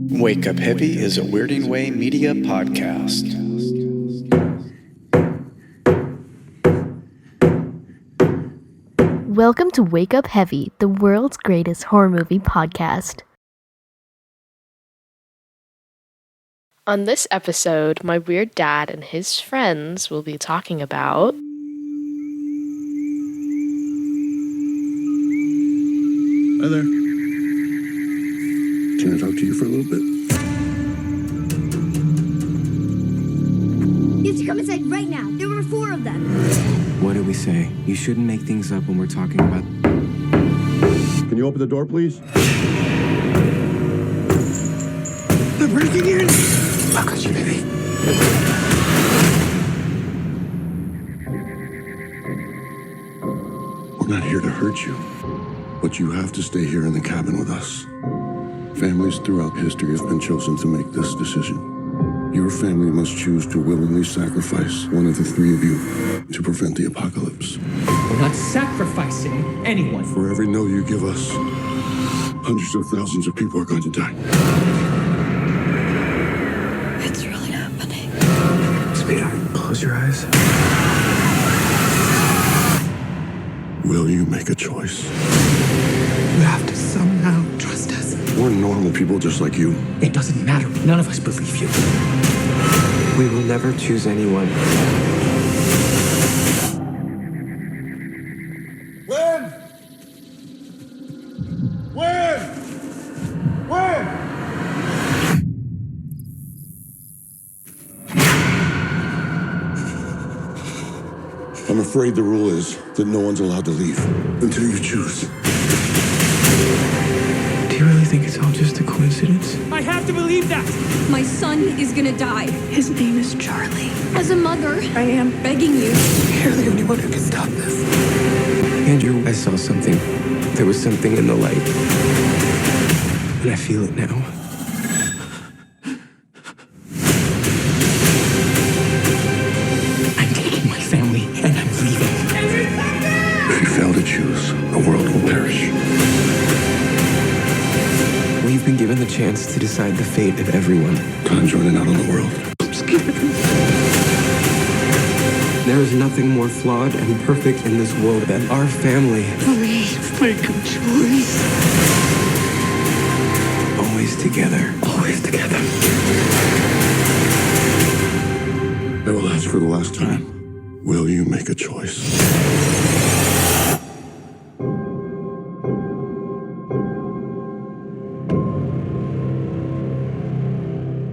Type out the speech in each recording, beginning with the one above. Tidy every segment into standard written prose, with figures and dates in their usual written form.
Wake Up Heavy is a Weirding Way media podcast. Welcome to Wake Up Heavy, the world's greatest horror movie podcast. On this episode, my weird dad and his friends will be talking about Hi there. Can I talk to you for a little bit? You have to come inside right now. There were 4 of them. What did we say? You shouldn't make things up when we're talking about... Can you open the door, please? They're breaking in! I'll cut you, baby. We're not here to hurt you, but you have to stay here in the cabin with us. Families throughout history have been chosen to make this decision. Your family must choose to willingly sacrifice one of the 3 of you to prevent the apocalypse. We're not sacrificing anyone. For every no you give us, hundreds of thousands of people are going to die. It's really happening. Sweetheart, close your eyes. Will you make a choice? You have to somehow trust us. We're normal people just like you. It doesn't matter. None of us believe you. We will never choose anyone. When? I'm afraid the rule is that no one's allowed to leave until you choose. Do you really think it's all just a coincidence? I have to believe that. My son is gonna die. His name is Charlie. As a mother, I am begging you. You're the only one who can stop this. Andrew, I saw something. There was something in the light. And I feel it now. I'm taking my family and I'm leaving. If you fail to choose, the world will perish. We've been given the chance to decide the fate of everyone. Time's running out on the world. There is nothing more flawed and perfect in this world than our family. Please make a choice. Always together. Always together. I will ask for the last time. Will you make a choice?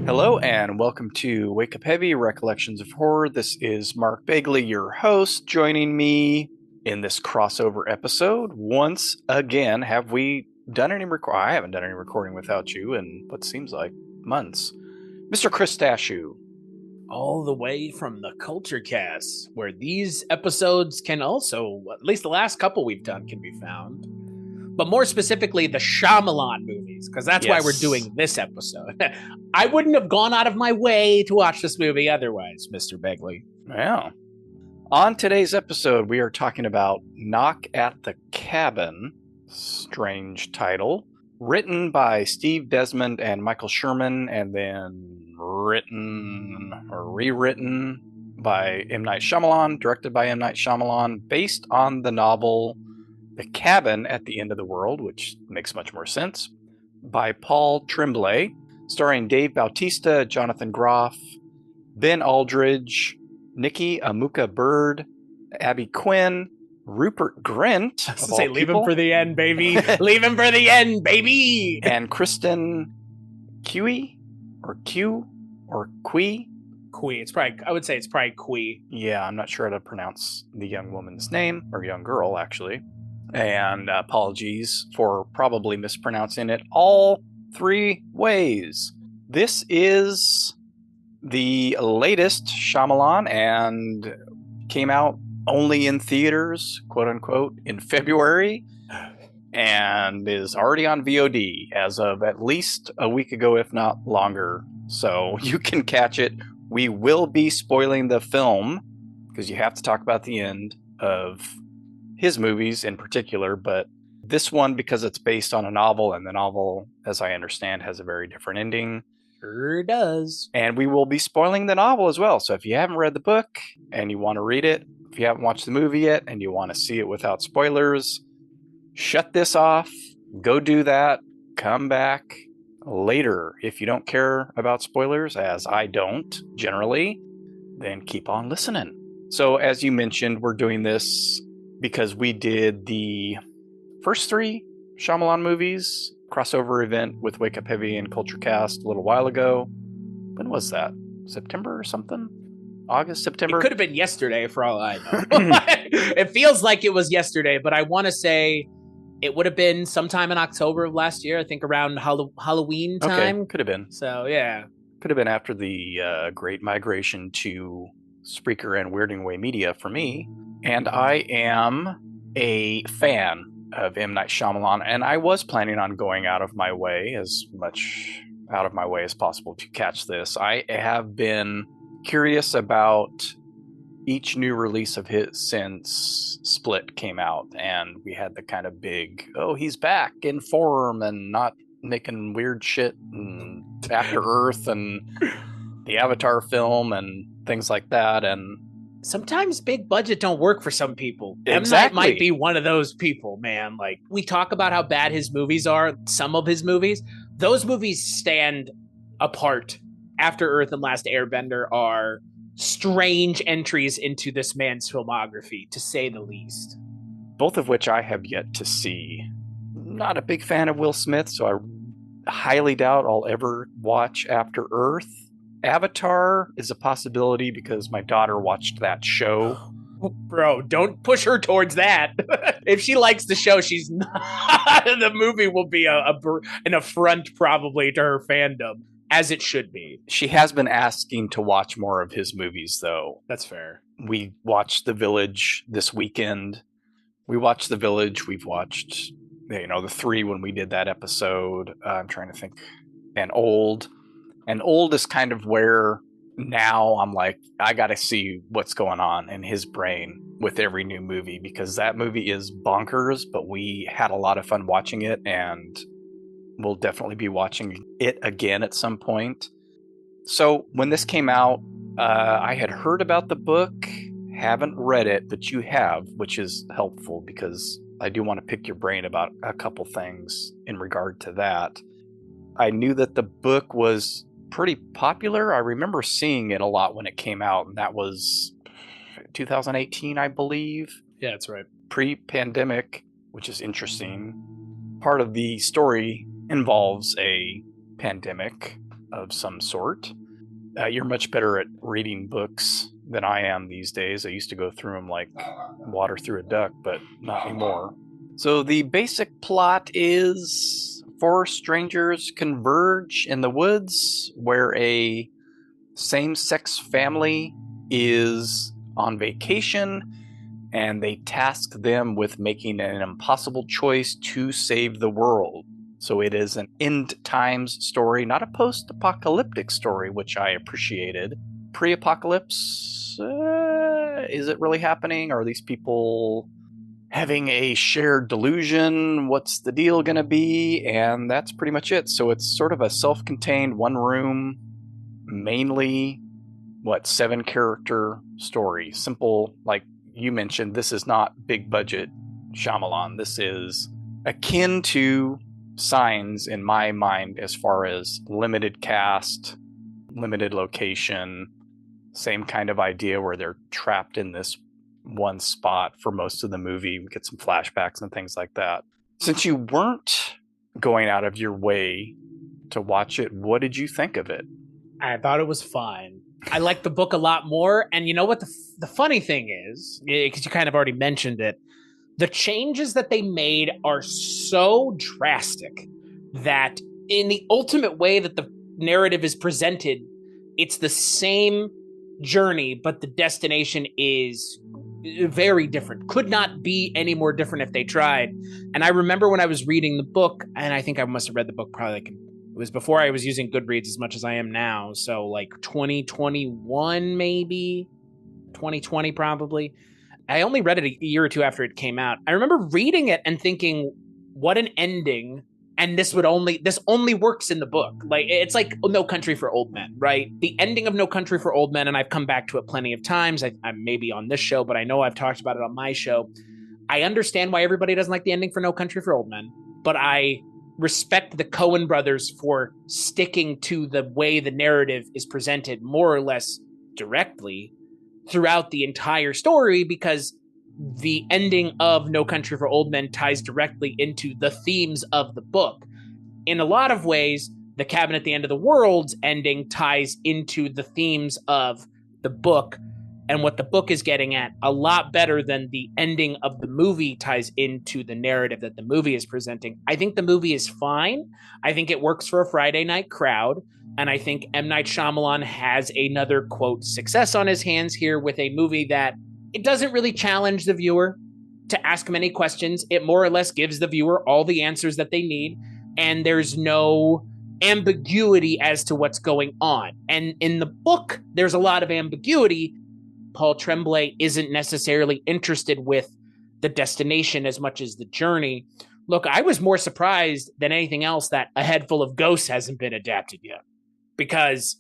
Hello and welcome to Wake Up Heavy, Recollections of Horror. This is Mark Begley, your host. Joining me in this crossover episode, once again, have we done any I haven't done any recording without you in what seems like months. Mr. Chris Stachiw. All the way from the Culture Cast, where these episodes can also, at least the last couple we've done, can be found. But more specifically, the Shyamalan movies, because that's why we're doing this episode. I wouldn't have gone out of my way to watch this movie otherwise, Mr. Begley. Yeah. On today's episode, we are talking about Knock at the Cabin, strange title, written by Steve Desmond and Michael Sherman, and then written or rewritten by M. Night Shyamalan, directed by M. Night Shyamalan, based on the novel The Cabin at the End of the World, which makes much more sense, by Paul Tremblay, starring Dave Bautista, Jonathan Groff, Ben Aldridge, Nikki Amuka Bird, Abby Quinn, Rupert Grint. I was to say, leave him for the end, baby. Leave him for the end, baby. And Kristen Cui, or Q, or Cui. Cui. It's probably, I would say it's probably Cui. Yeah, I'm not sure how to pronounce the young woman's name, or young girl, actually. And apologies for probably mispronouncing it all 3 ways. This is the latest Shyamalan and came out only in theaters, quote unquote, in February, and is already on VOD as of at least a week ago, if not longer. So you can catch it. We will be spoiling the film because you have to talk about the end of his movies in particular, but This one, because it's based on a novel, and the novel, as I understand, has a very different ending. Sure does. And we will be spoiling the novel as well. So if you haven't read the book and you want to read it, if you haven't watched the movie yet and you want to see it without spoilers, shut this off, go do that, come back later. If you don't care about spoilers, as I don't generally, then keep on listening. So as you mentioned, we're doing this because we did the first 3 Shyamalan movies crossover event with Wake Up Heavy and Culture Cast a little while ago. When was that? September or something? August, September? It could have been yesterday for all I know. It feels like it was yesterday, but I want to say it would have been sometime in October of last year. I think around Halloween time. Okay, could have been. So, yeah. Could have been after the great migration to Spreaker and Weirding Way Media for me. And I am a fan of M. Night Shyamalan, and I was planning on going out of my way, as much out of my way as possible, to catch this. I have been curious about each new release of his since Split came out, and we had the kind of big, oh, he's back in form and not making weird shit, and After Earth and the Avatar film and things like that. And sometimes big budget don't work for some people. Exactly. M. Night might be one of those people, man. Like, we talk about how bad his movies are, some of his movies. Those movies stand apart. After Earth and Last Airbender are strange entries into this man's filmography, to say the least. Both of which I have yet to see. Not a big fan of Will Smith, so I highly doubt I'll ever watch After Earth. Avatar is a possibility because my daughter watched that show. Bro, don't push her towards that. If she likes the show, she's not. The movie will be an affront probably to her fandom, as it should be. She has been asking to watch more of his movies, though. That's fair. We watched The Village this weekend. We watched The Village. We've watched, the 3 when we did that episode. I'm trying to think. And Old. And Old is kind of where now I'm like, I got to see what's going on in his brain with every new movie, because that movie is bonkers, but we had a lot of fun watching it, and we'll definitely be watching it again at some point. So when this came out, I had heard about the book, haven't read it, but you have, which is helpful because I do want to pick your brain about a couple things in regard to that. I knew that the book was pretty popular. I remember seeing it a lot when it came out, and that was 2018, I believe. Yeah, that's right. Pre-pandemic, which is interesting. Part of the story involves a pandemic of some sort. You're much better at reading books than I am these days. I used to go through them like water through a duck, but not anymore. So the basic plot is 4 strangers converge in the woods where a same-sex family is on vacation, and they task them with making an impossible choice to save the world. So it is an end times story, not a post-apocalyptic story, which I appreciated. Pre-apocalypse, is it really happening? Are these people having a shared delusion? What's the deal going to be? And that's pretty much it. So it's sort of a self-contained, one room, mainly, 7-character story. Simple, like you mentioned, this is not big budget Shyamalan. This is akin to Signs in my mind, as far as limited cast, limited location, same kind of idea where they're trapped in this one spot for most of the movie. We get some flashbacks and things like that. Since you weren't going out of your way to watch it, what did you think of it? I thought it was fine. I liked the book a lot more. And you know what the funny thing is, because you kind of already mentioned it, the changes that they made are so drastic that in the ultimate way that the narrative is presented, it's the same journey, but the destination is very different. Could not be any more different if they tried. And I remember when I was reading the book, and I think I must have read the book probably it was before I was using Goodreads as much as I am now. So like 2021, maybe 2020, probably. I only read it a year or two after it came out. I remember reading it and thinking, what an ending. And this only works in the book. Like, it's like No Country for Old Men, right? The ending of No Country for Old Men, and I've come back to it plenty of times. I'm maybe on this show, but I know I've talked about it on my show. I understand why everybody doesn't like the ending for No Country for Old Men, but I respect the Coen brothers for sticking to the way the narrative is presented more or less directly throughout the entire story, because the ending of No Country for Old Men ties directly into the themes of the book. In a lot of ways, The Cabin at the End of the World's ending ties into the themes of the book and what the book is getting at a lot better than the ending of the movie ties into the narrative that the movie is presenting. I think the movie is fine. I think it works for a Friday night crowd. And I think M. Night Shyamalan has another, quote, success on his hands here with a movie that it doesn't really challenge the viewer to ask many questions. It more or less gives the viewer all the answers that they need. And there's no ambiguity as to what's going on. And in the book, there's a lot of ambiguity. Paul Tremblay isn't necessarily interested with the destination as much as the journey. Look, I was more surprised than anything else that A Head Full of Ghosts hasn't been adapted yet, because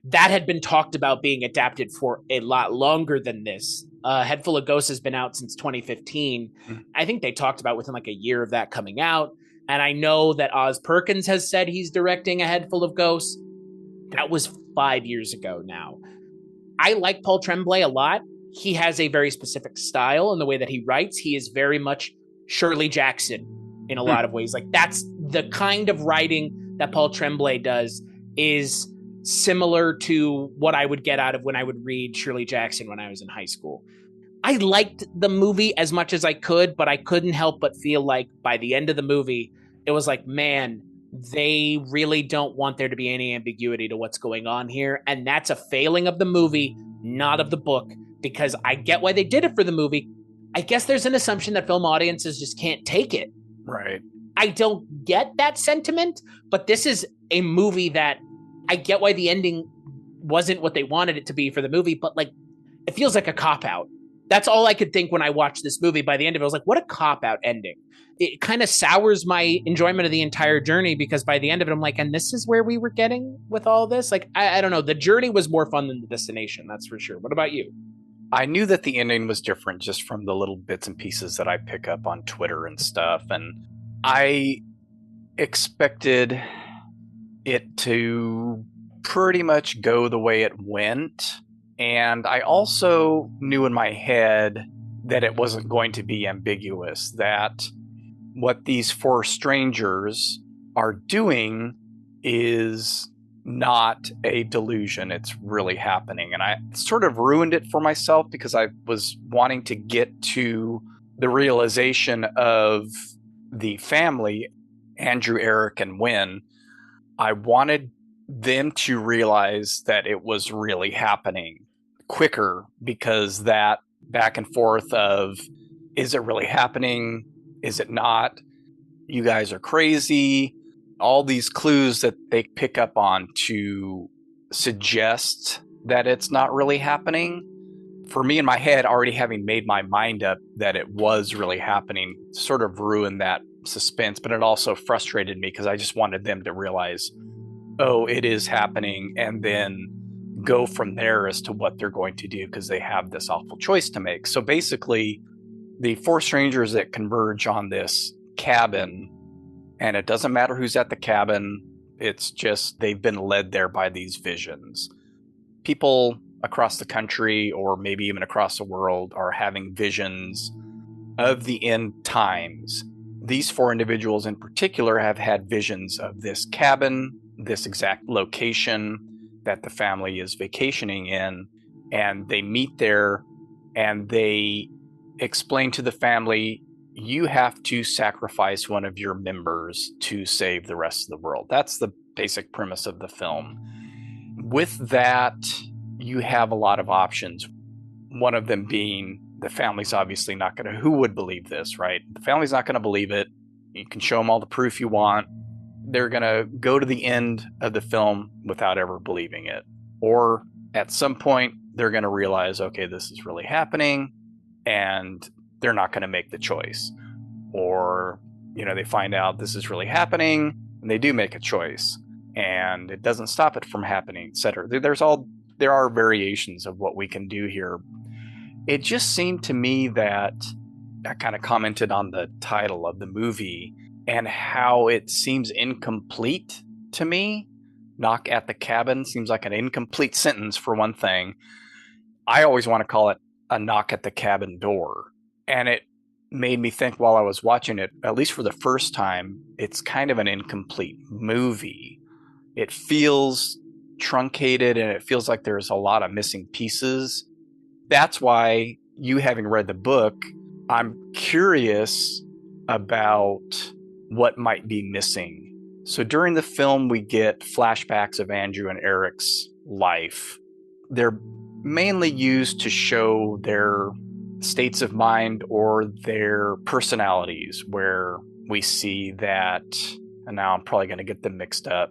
that had been talked about being adapted for a lot longer than this. Head Full of Ghosts has been out since 2015. I think they talked about within like a year of that coming out. And I know that Oz Perkins has said he's directing A Head Full of Ghosts. That was 5 years ago now. I like Paul Tremblay a lot. He has a very specific style in the way that he writes. He is very much Shirley Jackson in a lot of ways. Like, that's the kind of writing that Paul Tremblay does is similar to what I would get out of when I would read Shirley Jackson when I was in high school. I liked the movie as much as I could, but I couldn't help but feel like by the end of the movie, it was like, man, they really don't want there to be any ambiguity to what's going on here. And that's a failing of the movie, not of the book, because I get why they did it for the movie. I guess there's an assumption that film audiences just can't take it. Right. I don't get that sentiment, but this is a movie that I get why the ending wasn't what they wanted it to be for the movie, but like, it feels like a cop-out. That's all I could think when I watched this movie. By the end of it, I was like, what a cop-out ending. It kind of sours my enjoyment of the entire journey, because by the end of it, I'm like, and this is where we were getting with all this? Like, I don't know. The journey was more fun than the destination, that's for sure. What about you? I knew that the ending was different just from the little bits and pieces that I pick up on Twitter and stuff. And I expected it to pretty much go the way it went. And I also knew in my head that it wasn't going to be ambiguous, that what these four strangers are doing is not a delusion. It's really happening. And I sort of ruined it for myself because I was wanting to get to the realization of the family, Andrew, Eric, and Wynn. I wanted them to realize that it was really happening quicker, because that back and forth of, is it really happening? Is it not? You guys are crazy. All these clues that they pick up on to suggest that it's not really happening. For me in my head, already having made my mind up that it was really happening, sort of ruined that suspense, but it also frustrated me because I just wanted them to realize, oh, it is happening, and then go from there as to what they're going to do, because they have this awful choice to make. So basically, the four strangers that converge on this cabin, and it doesn't matter who's at the cabin, it's just they've been led there by these visions. People across the country, or maybe even across the world, are having visions of the end times. These four individuals in particular have had visions of this cabin, this exact location that the family is vacationing in, and they meet there and they explain to the family, you have to sacrifice one of your members to save the rest of the world. That's the basic premise of the film. With that, you have a lot of options. One of them being, the family's obviously not going to, who would believe this, right? The family's not going to believe it. You can show them all the proof you want. They're going to go to the end of the film without ever believing it. Or at some point, they're going to realize, okay, this is really happening, and they're not going to make the choice. Or they find out this is really happening, and they do make a choice, and it doesn't stop it from happening, etc. There are variations of what we can do here. It just seemed to me that I kind of commented on the title of the movie and how it seems incomplete to me. Knock at the cabin seems like an incomplete sentence, for one thing. I always want to call it a knock at the cabin door. And it made me think while I was watching it, at least for the first time, it's kind of an incomplete movie. It feels truncated and it feels like there's a lot of missing pieces. That's why, you having read the book, I'm curious about what might be missing. So during the film, we get flashbacks of Andrew and Eric's life. They're mainly used to show their states of mind or their personalities, where we see that, and now I'm probably going to get them mixed up,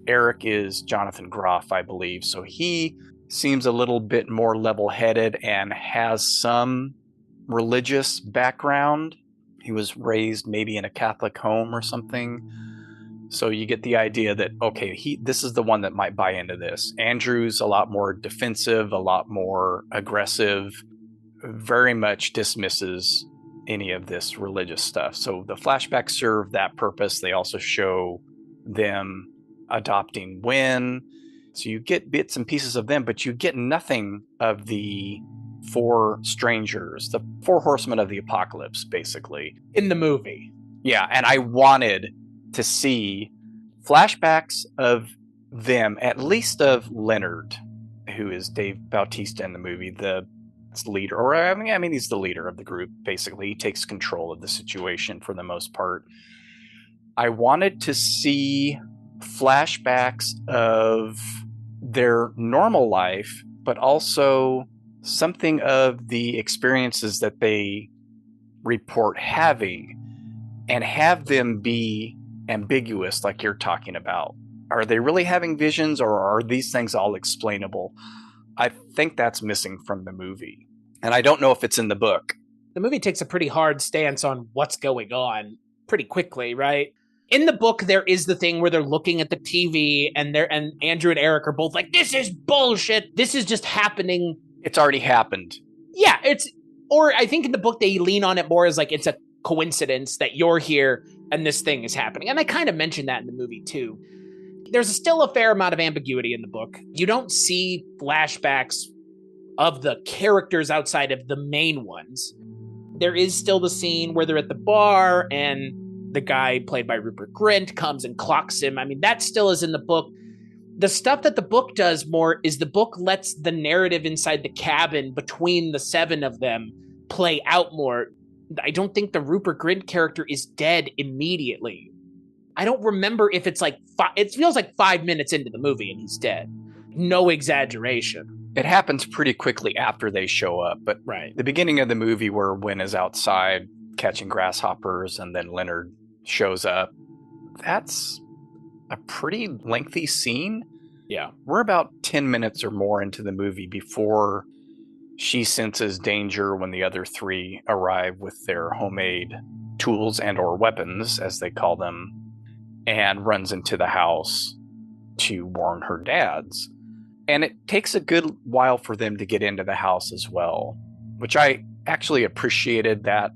Eric is Jonathan Groff, I believe. So he seems a little bit more level-headed and has some religious background. He was raised maybe in a Catholic home or something. So you get the idea that, okay, this is the one that might buy into this. Andrew's a lot more defensive, a lot more aggressive, very much dismisses any of this religious stuff. So the flashbacks serve that purpose. They also show them adopting Wynn. So you get bits and pieces of them, but you get nothing of the four strangers, the four horsemen of the apocalypse, basically. In the movie. Yeah, and I wanted to see flashbacks of them, at least of Leonard, who is Dave Bautista in the movie, the leader, or I mean, he's the leader of the group, basically. He takes control of the situation for the most part. I wanted to see flashbacks of their normal life, but also something of the experiences that they report having, and have them be ambiguous, like you're talking about. Are they really having visions, or are these things all explainable? I think that's missing from the movie. And I don't know if it's in the book. The movie takes a pretty hard stance on what's going on pretty quickly, right? In the book, there is the thing where they're looking at the TV and Andrew and Eric are both like, this is bullshit. This is just happening. It's already happened. Yeah, or I think in the book they lean on it more as like, it's a coincidence that you're here and this thing is happening. And I kind of mentioned that in the movie too. There's still a fair amount of ambiguity in the book. You don't see flashbacks of the characters outside of the main ones. There is still the scene where they're at the bar and the guy played by Rupert Grint comes and clocks him. I mean, that still is in the book. The stuff that the book does more is the book lets the narrative inside the cabin between the seven of them play out more. I don't think the Rupert Grint character is dead immediately. I don't remember if it's like, it feels like 5 minutes into the movie and he's dead. No exaggeration. It happens pretty quickly after they show up, but right. The beginning of the movie where Wynn is outside catching grasshoppers and then Leonard shows up, that's a pretty lengthy scene. Yeah. We're about 10 minutes or more into the movie before she senses danger when the other three arrive with their homemade tools and or weapons, as they call them, and runs into the house to warn her dads. And it takes a good while for them to get into the house as well, which I actually appreciated, that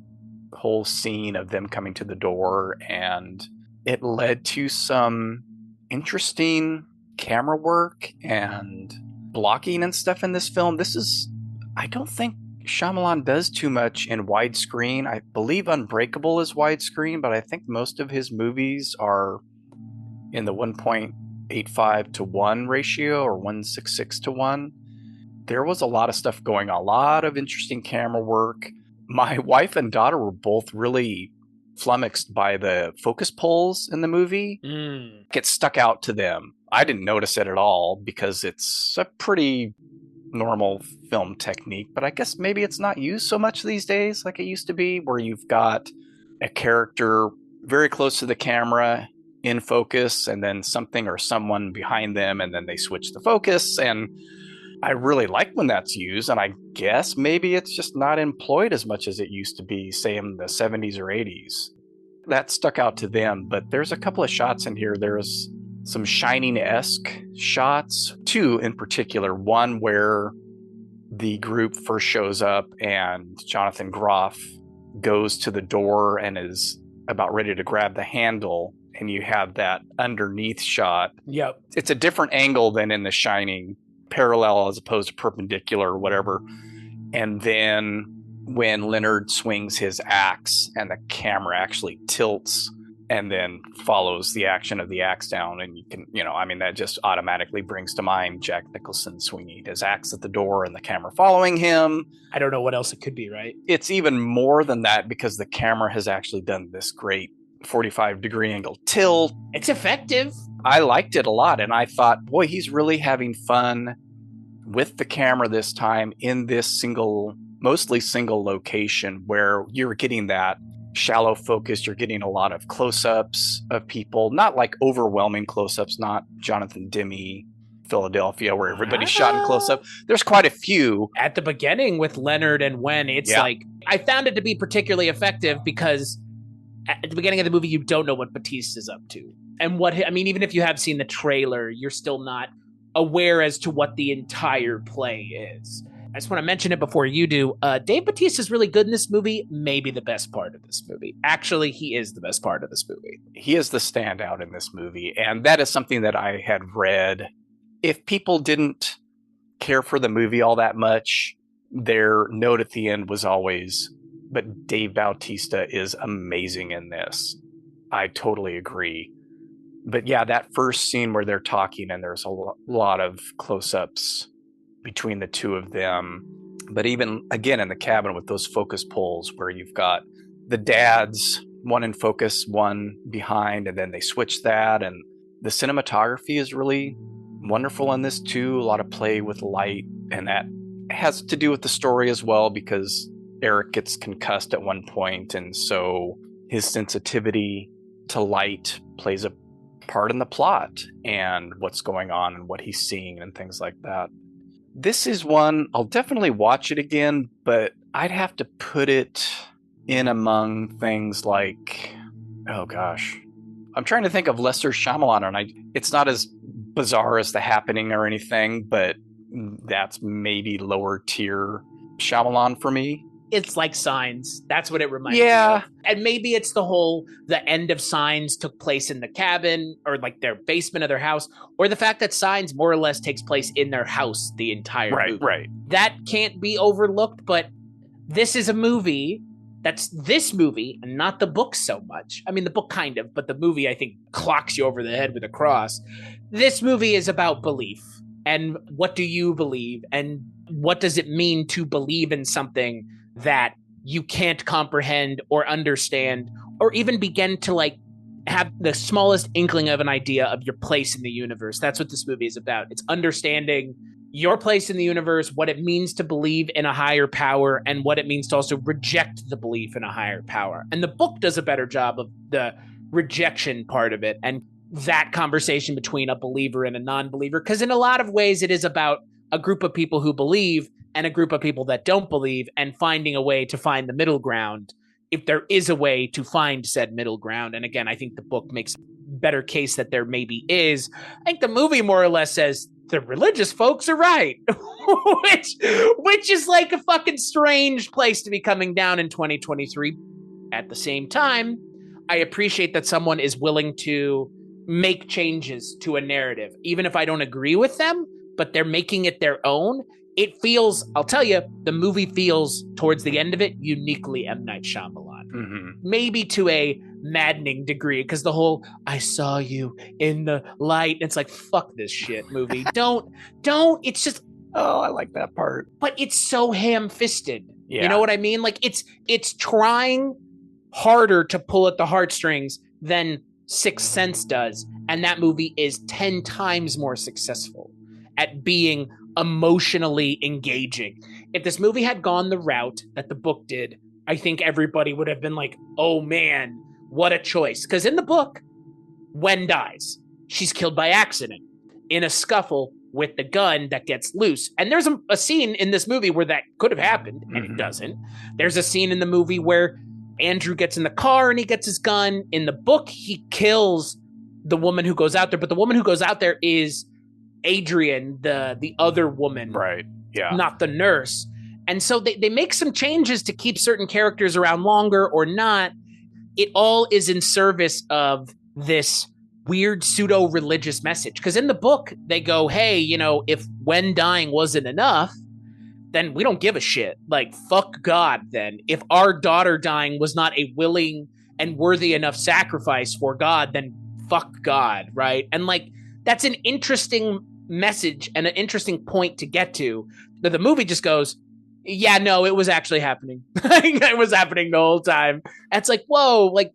whole scene of them coming to the door, and it led to some interesting camera work and blocking and stuff in this film. I don't think Shyamalan does too much in widescreen. I believe Unbreakable is widescreen, but I think most of his movies are in the 1.85 to 1 ratio or 1.66 to 1. There was a lot of stuff going on, a lot of interesting camera work. My wife and daughter were both really flummoxed by the focus pulls in the movie. It stuck out to them. I didn't notice it at all because it's a pretty normal film technique, but I guess maybe it's not used so much these days like it used to be, where you've got a character very close to the camera in focus and then something or someone behind them, and then they switch the focus. And I really like when that's used, and I guess maybe it's just not employed as much as it used to be, say in the 70s or 80s. that stuck out to them. But there's a couple of shots in here. There's some Shining-esque shots, 2 in particular. One where the group first shows up and Jonathan Groff goes to the door and is about ready to grab the handle, and you have that underneath shot. Yep. It's a different angle than in The Shining, parallel as opposed to perpendicular or whatever. And then when Leonard swings his axe and the camera actually tilts and then follows the action of the axe down, and you can, that just automatically brings to mind Jack Nicholson swinging his axe at the door and the camera following him. I don't know what else it could be, right? It's even more than that because the camera has actually done this great 45-degree angle tilt. It's effective. I liked it a lot, and I thought, boy, he's really having fun with the camera this time in this mostly single location where you're getting that shallow focus. You're getting a lot of close-ups of people, not like overwhelming close-ups, not Jonathan Demme Philadelphia where everybody's shot in close-up. There's quite a few at the beginning with Leonard and Wen. It's like, I found it to be particularly effective because at the beginning of the movie you don't know what Bautista's up to, and even if you have seen the trailer, you're still not aware as to what the entire play is. I just want to mention it before you do. Dave Bautista's really good in this movie. Maybe the best part of this movie. Actually, he is the best part of this movie. He is the standout in this movie. And that is something that I had read. If people didn't care for the movie all that much, their note at the end was always, but Dave Bautista is amazing in this. I totally agree. But yeah, that first scene where they're talking and there's a lot of close-ups between the two of them. But even, again, in the cabin with those focus pulls where you've got the dads, one in focus, one behind, and then they switch that. And the cinematography is really wonderful in this too. A lot of play with light. And that has to do with the story as well because Eric gets concussed at one point. And so his sensitivity to light plays a part in the plot and what's going on and what he's seeing and things like that. This is one, I'll definitely watch it again, but I'd have to put it in among things like, oh gosh, I'm trying to think of lesser Shyamalan, and it's not as bizarre as The Happening or anything, but that's maybe lower tier Shyamalan for me. It's like Signs. That's what it reminds me of. And maybe it's the end of Signs took place in the cabin or like their basement of their house, or the fact that Signs more or less takes place in their house the entire movie. Right. That can't be overlooked, but this is a movie that's this movie and not the book so much. I mean, the book kind of, but the movie I think clocks you over the head with a cross. This movie is about belief. And what do you believe? And what does it mean to believe in something that you can't comprehend or understand or even begin to like have the smallest inkling of an idea of your place in the universe? That's what this movie is about. It's understanding your place in the universe, what it means to believe in a higher power, and what it means to also reject the belief in a higher power. And the book does a better job of the rejection part of it and that conversation between a believer and a non-believer, because in a lot of ways it is about a group of people who believe and a group of people that don't believe, and finding a way to find the middle ground, if there is a way to find said middle ground. And again, I think the book makes a better case that there maybe is. I think the movie more or less says the religious folks are right, which is like a fucking strange place to be coming down in 2023. At the same time, I appreciate that someone is willing to make changes to a narrative, even if I don't agree with them, but they're making it their own. It feels, I'll tell you, the movie feels towards the end of it uniquely M. Night Shyamalan. Mm-hmm. Maybe to a maddening degree, because the whole I saw you in the light, it's like, fuck this shit movie. don't, it's just, oh, I like that part. But it's so ham-fisted. Yeah. You know what I mean? Like it's trying harder to pull at the heartstrings than Sixth Sense does, and that movie is 10 times more successful at being emotionally engaging. If this movie had gone the route that the book did, I think everybody would have been like, oh man, what a choice. Because in the book, Wen dies. She's killed by accident in a scuffle with the gun that gets loose. And there's a scene in this movie where that could have happened, and it doesn't. There's a scene in the movie where Andrew gets in the car and he gets his gun. In the book, he kills the woman who goes out there, but the woman who goes out there is Adrian, the other woman, Right. Yeah. not the nurse. And so they make some changes to keep certain characters around longer or not. It all is in service of this weird pseudo-religious message. Because in the book, they go, hey, you know, if when dying wasn't enough, then we don't give a shit. Like, fuck God then. If our daughter dying was not a willing and worthy enough sacrifice for God, then fuck God, right? And like, that's an interesting message and an interesting point to get to. The movie just goes, yeah, no, it was actually happening. It was happening the whole time. And it's like, whoa, like,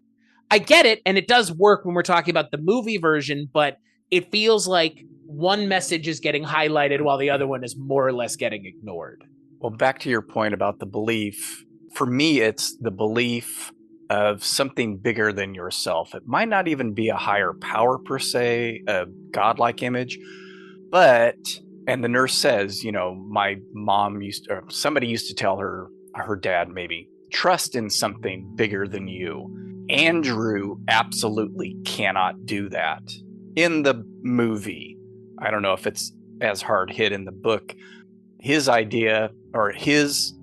I get it. And it does work when we're talking about the movie version, but it feels like one message is getting highlighted while the other one is more or less getting ignored. Well, back to your point about the belief. For me, it's the belief of something bigger than yourself. It might not even be a higher power per se, a godlike image, but, and the nurse says, you know, my mom or somebody used to tell her dad maybe, trust in something bigger than you. Andrew absolutely cannot do that. In the movie, I don't know if it's as hard hit in the book, his idea or his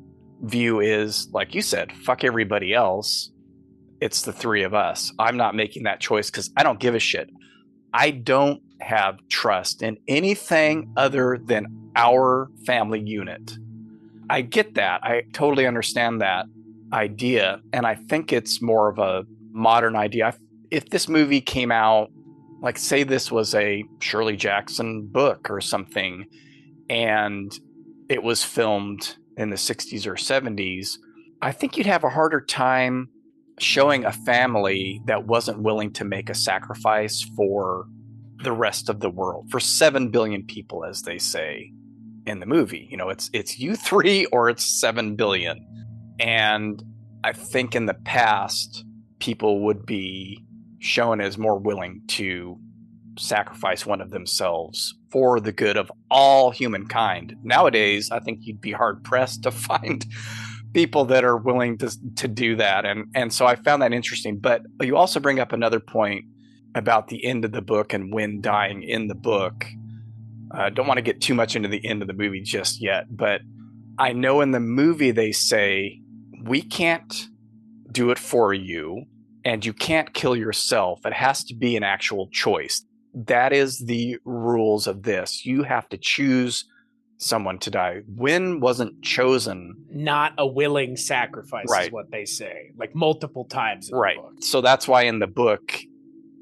view is, like you said, fuck everybody else. It's the three of us. I'm not making that choice because I don't give a shit. I don't have trust in anything other than our family unit. I get that. I totally understand that idea. And I think it's more of a modern idea. If this movie came out, like say this was a Shirley Jackson book or something, and it was filmed in the 60s or 70s, I think you'd have a harder time showing a family that wasn't willing to make a sacrifice for the rest of the world, for 7 billion people, as they say in the movie. You know, it's you three or it's 7 billion. And I think in the past, people would be shown as more willing to sacrifice one of themselves for the good of all humankind. Nowadays, I think you'd be hard pressed to find people that are willing to do that. And so I found that interesting. But you also bring up another point about the end of the book and when dying in the book. I don't want to get too much into the end of the movie just yet, but I know in the movie they say, we can't do it for you and you can't kill yourself. It has to be an actual choice. That is the rules of this. You have to choose someone to die. Wynn wasn't chosen. Not a willing sacrifice Right. is what they say, like multiple times in Right. the book. So that's why in the book,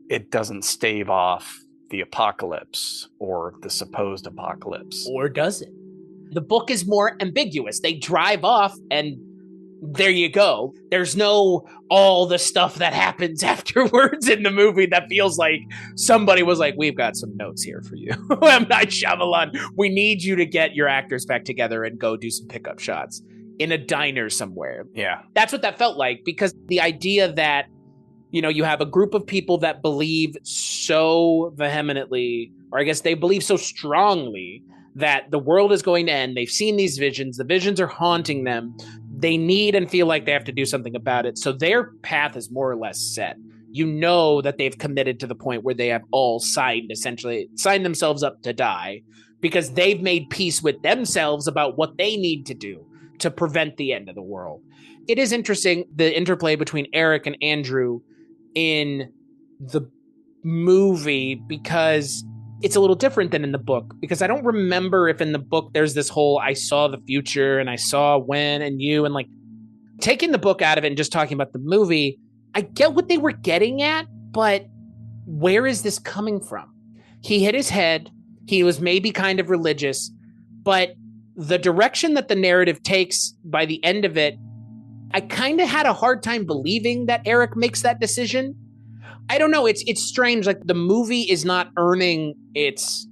it doesn't stave off the apocalypse or the supposed apocalypse. Or does it? The book is more ambiguous. They drive off and there you go. There's no all the stuff that happens afterwards in the movie that feels like somebody was like, we've got some notes here for you. M. Night Shyamalan, we need you to get your actors back together and go do some pickup shots in a diner somewhere. Yeah. That's what that felt like, because the idea that, you know, you have a group of people that believe so vehemently, or I guess they believe so strongly that the world is going to end. They've seen these visions. The visions are haunting them. They need and feel like they have to do something about it. So their path is more or less set. You know that they've committed to the point where they have all signed themselves up to die because they've made peace with themselves about what they need to do to prevent the end of the world. It is interesting, the interplay between Eric and Andrew in the movie, because it's a little different than in the book, because I don't remember if in the book there's this whole I saw the future and I saw when and you, and like taking the book out of it and just talking about the movie, I get what they were getting at, but where is this coming from? He hit his head. He was maybe kind of religious, but the direction that the narrative takes by the end of it, I kind of had a hard time believing that Eric makes that decision. I don't know. It's strange. Like the movie is not earning its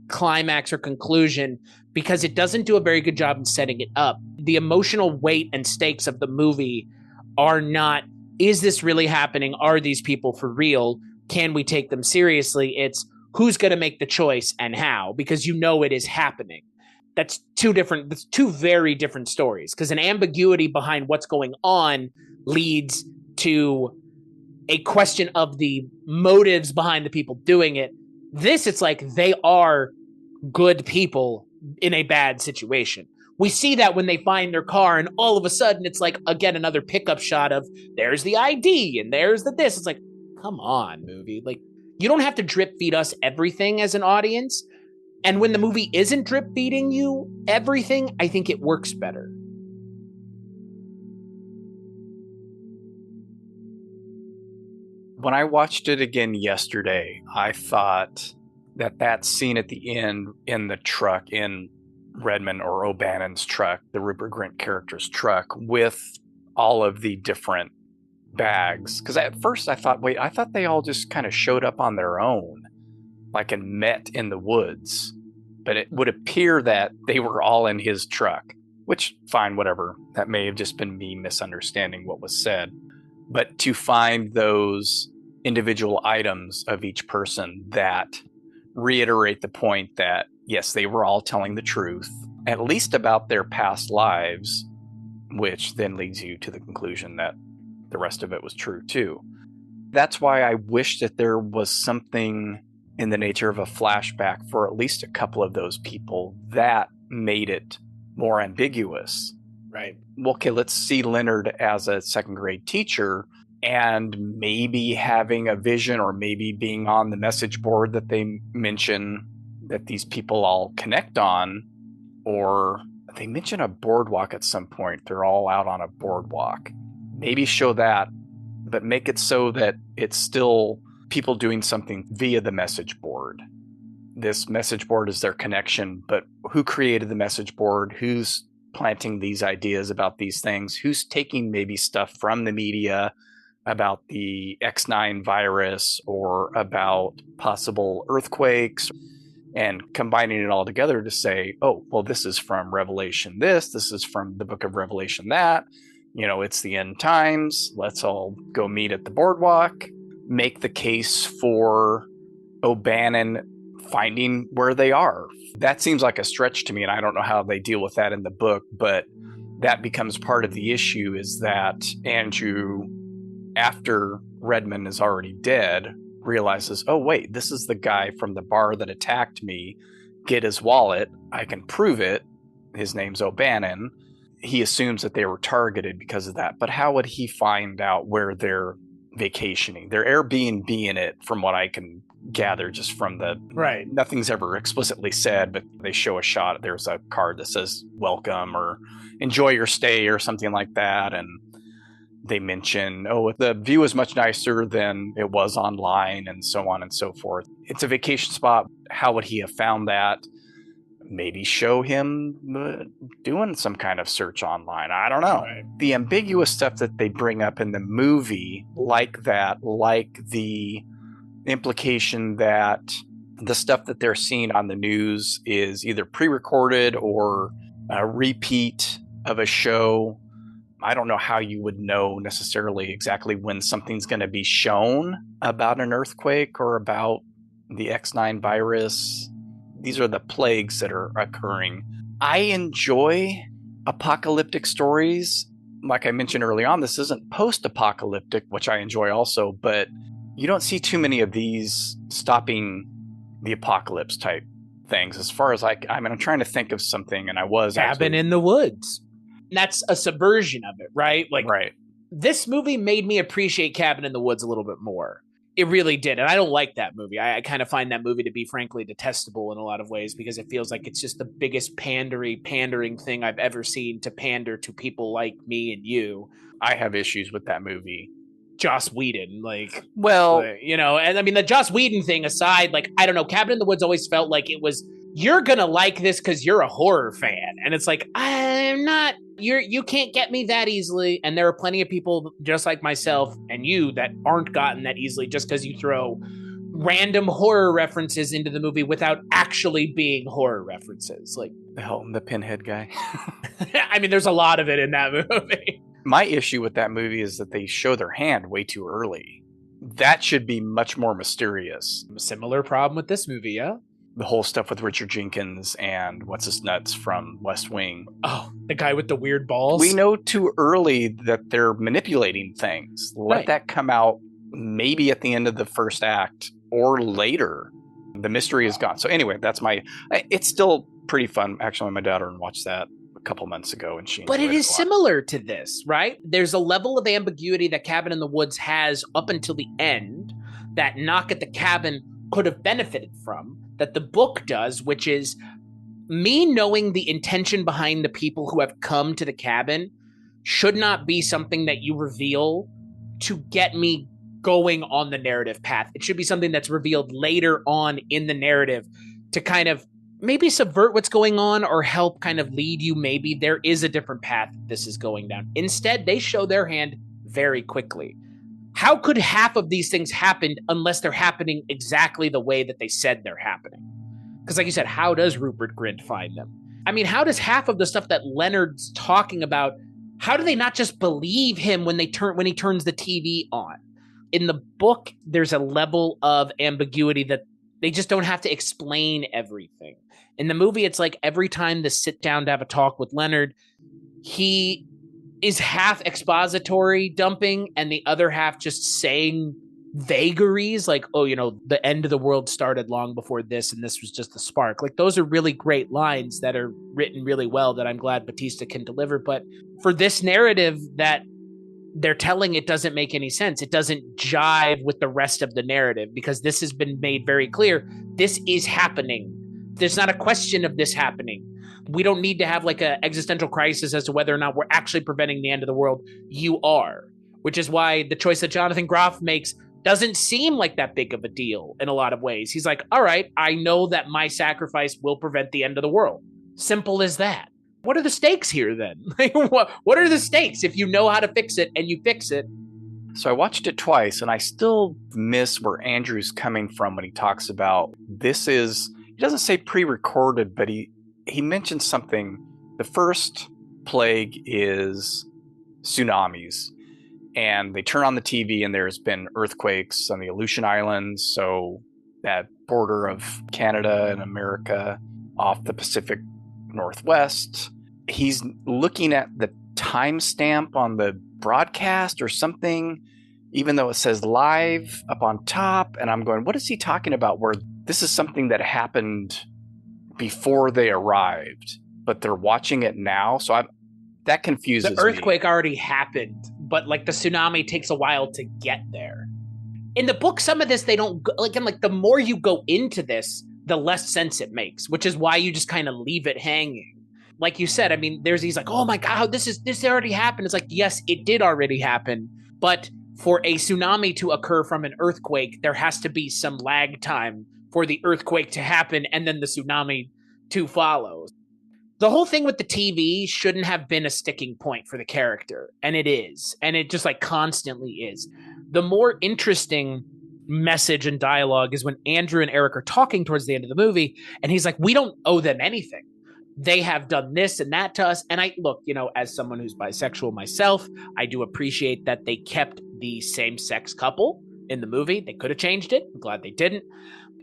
climax or conclusion because it doesn't do a very good job in setting it up. The emotional weight and stakes of the movie are not, is this really happening? Are these people for real? Can we take them seriously? It's who's going to make the choice and how, because you know it is happening. that's two very different stories, because an ambiguity behind what's going on leads to a question of the motives behind the people doing it. This, it's like they are good people in a bad situation. We see that when they find their car, and all of a sudden it's like, again, another pickup shot of there's the ID and there's the this. It's like, come on, movie. Like, you don't have to drip feed us everything as an audience. And when the movie isn't drip feeding you everything, I think it works better. When I watched it again yesterday, I thought that scene at the end in the truck, in Redmond or O'Bannon's truck, the Rupert Grint character's truck, with all of the different bags. Because at first I thought they all just kind of showed up on their own, like, and met in the woods. But it would appear that they were all in his truck, which, fine, whatever. That may have just been me misunderstanding what was said. But to find those individual items of each person that reiterate the point that, yes, they were all telling the truth, at least about their past lives, which then leads you to the conclusion that the rest of it was true too. That's why I wish that there was something in the nature of a flashback for at least a couple of those people that made it more ambiguous. Right. Well, okay, let's see Leonard as a second grade teacher and maybe having a vision, or maybe being on the message board that they mention that these people all connect on, or they mention a boardwalk at some point. They're all out on a boardwalk. Maybe show that, but make it so that it's still people doing something via the message board. This message board is their connection, but who created the message board? Who's planting these ideas about these things? Who's taking maybe stuff from the media about the X9 virus or about possible earthquakes and combining it all together to say, oh, well, this is from Revelation this is from the book of Revelation that, it's the end times. Let's all go meet at the boardwalk, make the case for O'Bannon finding where they are. That seems like a stretch to me, and I don't know how they deal with that in the book, but that becomes part of the issue, is that Andrew, after Redmond is already dead, realizes, oh, wait, this is the guy from the bar that attacked me. Get his wallet. I can prove it. His name's O'Bannon. He assumes that they were targeted because of that. But how would he find out where they're vacationing? They're Airbnb-ing it, from what I can gather, just from the... Right. Nothing's ever explicitly said, but they show a shot. There's a card that says welcome or enjoy your stay or something like that. And they mention, oh, the view is much nicer than it was online, and so on and so forth. It's a vacation spot. How would he have found that? Maybe show him doing some kind of search online. I don't know. Right. The ambiguous stuff that they bring up in the movie, like that, like the implication that the stuff that they're seeing on the news is either pre-recorded or a repeat of a show. I don't know how you would know necessarily exactly when something's going to be shown about an earthquake or about the X9 virus. These are the plagues that are occurring. I enjoy apocalyptic stories. Like I mentioned early on, this isn't post-apocalyptic, which I enjoy also, but you don't see too many of these stopping the apocalypse type things. As far as I'm trying to think of something, and I was Cabin in the Woods. That's a subversion of it, right? Right. This movie made me appreciate Cabin in the Woods a little bit more. It really did. And I don't like that movie. I kind of find that movie to be, frankly, detestable in a lot of ways, because it feels like it's just the biggest pandering thing I've ever seen to pander to people like me and you. I have issues with that movie. Joss Whedon, and I mean, the Joss Whedon thing aside, I don't know, Cabin in the Woods always felt like it was, you're gonna like this because you're a horror fan. And it's like, I'm not, you can't get me that easily. And there are plenty of people just like myself and you that aren't gotten that easily just because you throw random horror references into the movie without actually being horror references. Like the Pinhead guy. I mean, there's a lot of it in that movie. My issue with that movie is that they show their hand way too early. That should be much more mysterious. Similar problem with this movie, yeah? the whole stuff with Richard Jenkins and what's his nuts from West Wing. Oh, the guy with the weird balls? We know too early that they're manipulating things. Let that come out maybe at the end of the first act or later. The mystery is gone. So anyway, it's still pretty fun. Actually, my daughter watched that a couple months ago, and but it is similar to this, right? There's a level of ambiguity that Cabin in the Woods has up until the end that Knock at the Cabin could have benefited from, that the book does, which is me knowing the intention behind the people who have come to the cabin should not be something that you reveal to get me going on the narrative path. It should be something that's revealed later on in the narrative to kind of maybe subvert what's going on or help kind of lead you. Maybe there is a different path this is going down. Instead, they show their hand very quickly. How could half of these things happen unless they're happening exactly the way that they said they're happening? Because like you said, how does Rupert Grint find them? I mean, how does half of the stuff that Leonard's talking about, how do they not just believe him when he turns the TV on? In the book, there's a level of ambiguity that they just don't have to explain everything. In the movie, it's like every time they sit down to have a talk with Leonard, he is half expository dumping and the other half just saying vagaries like, oh, the end of the world started long before this and this was just the spark. Like, those are really great lines that are written really well that I'm glad Bautista can deliver. But for this narrative that they're telling, it doesn't make any sense. It doesn't jive with the rest of the narrative because this has been made very clear. This is happening. There's not a question of this happening. We don't need to have like an existential crisis as to whether or not we're actually preventing the end of the world. You are, which is why the choice that Jonathan Groff makes doesn't seem like that big of a deal in a lot of ways. He's like, all right, I know that my sacrifice will prevent the end of the world. Simple as that. What are the stakes here then? What are the stakes if you know how to fix it and you fix it? So I watched it twice and I still miss where Andrew's coming from when he talks about he doesn't say pre-recorded, but he mentions something. The first plague is tsunamis. And they turn on the TV and there's been earthquakes on the Aleutian Islands. So that border of Canada and America off the Pacific Northwest. He's looking at the timestamp on the broadcast or something, even though it says live up on top. And I'm going, what is he talking about? Where this is something that happened before they arrived, but they're watching it now. So that confuses me. The earthquake already happened, but like the tsunami takes a while to get there. In the book, some of this they don't like the more you go into this, the less sense it makes, which is why you just kind of leave it hanging. Like you said, I mean, there's these like, oh my God, this already happened. It's like, yes, it did already happen. But for a tsunami to occur from an earthquake, there has to be some lag time for the earthquake to happen and then the tsunami to follow. The whole thing with the TV shouldn't have been a sticking point for the character. And it is. And it just like constantly is. The more interesting message and dialogue is when Andrew and Eric are talking towards the end of the movie. And he's like, we don't owe them anything. They have done this and that to us. And I look, as someone who's bisexual myself, I do appreciate that they kept the same-sex couple in the movie. They could have changed it. I'm glad they didn't.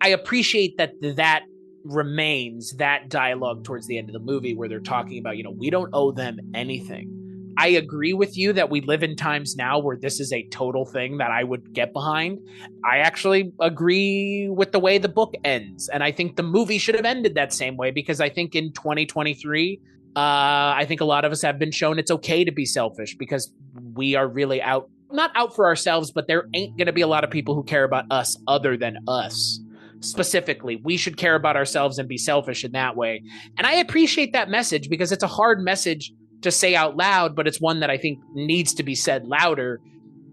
I appreciate that remains, that dialogue towards the end of the movie where they're talking about, we don't owe them anything. I agree with you that we live in times now where this is a total thing that I would get behind. I actually agree with the way the book ends. And I think the movie should have ended that same way because I think in 2023, I think a lot of us have been shown it's okay to be selfish because we are really not out for ourselves, but there ain't going to be a lot of people who care about us other than us. Specifically, we should care about ourselves and be selfish in that way. And I appreciate that message because it's a hard message to say out loud, but it's one that I think needs to be said louder.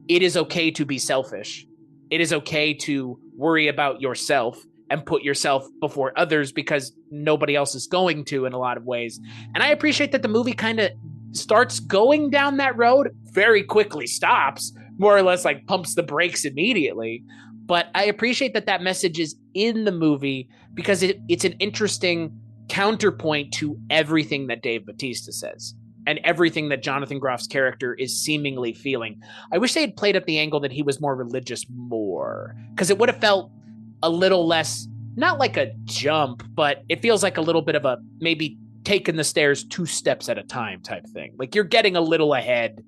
It is okay to be selfish. It is okay to worry about yourself and put yourself before others because nobody else is going to in a lot of ways. And I appreciate that the movie kind of starts going down that road, very quickly stops, more or less like pumps the brakes immediately. But I appreciate that message is in the movie because it's an interesting counterpoint to everything that Dave Bautista says and everything that Jonathan Groff's character is seemingly feeling. I wish they had played up the angle that he was more religious because it would have felt a little less not like a jump, but it feels like a little bit of a maybe taking the stairs 2 steps at a time type thing. Like you're getting a little ahead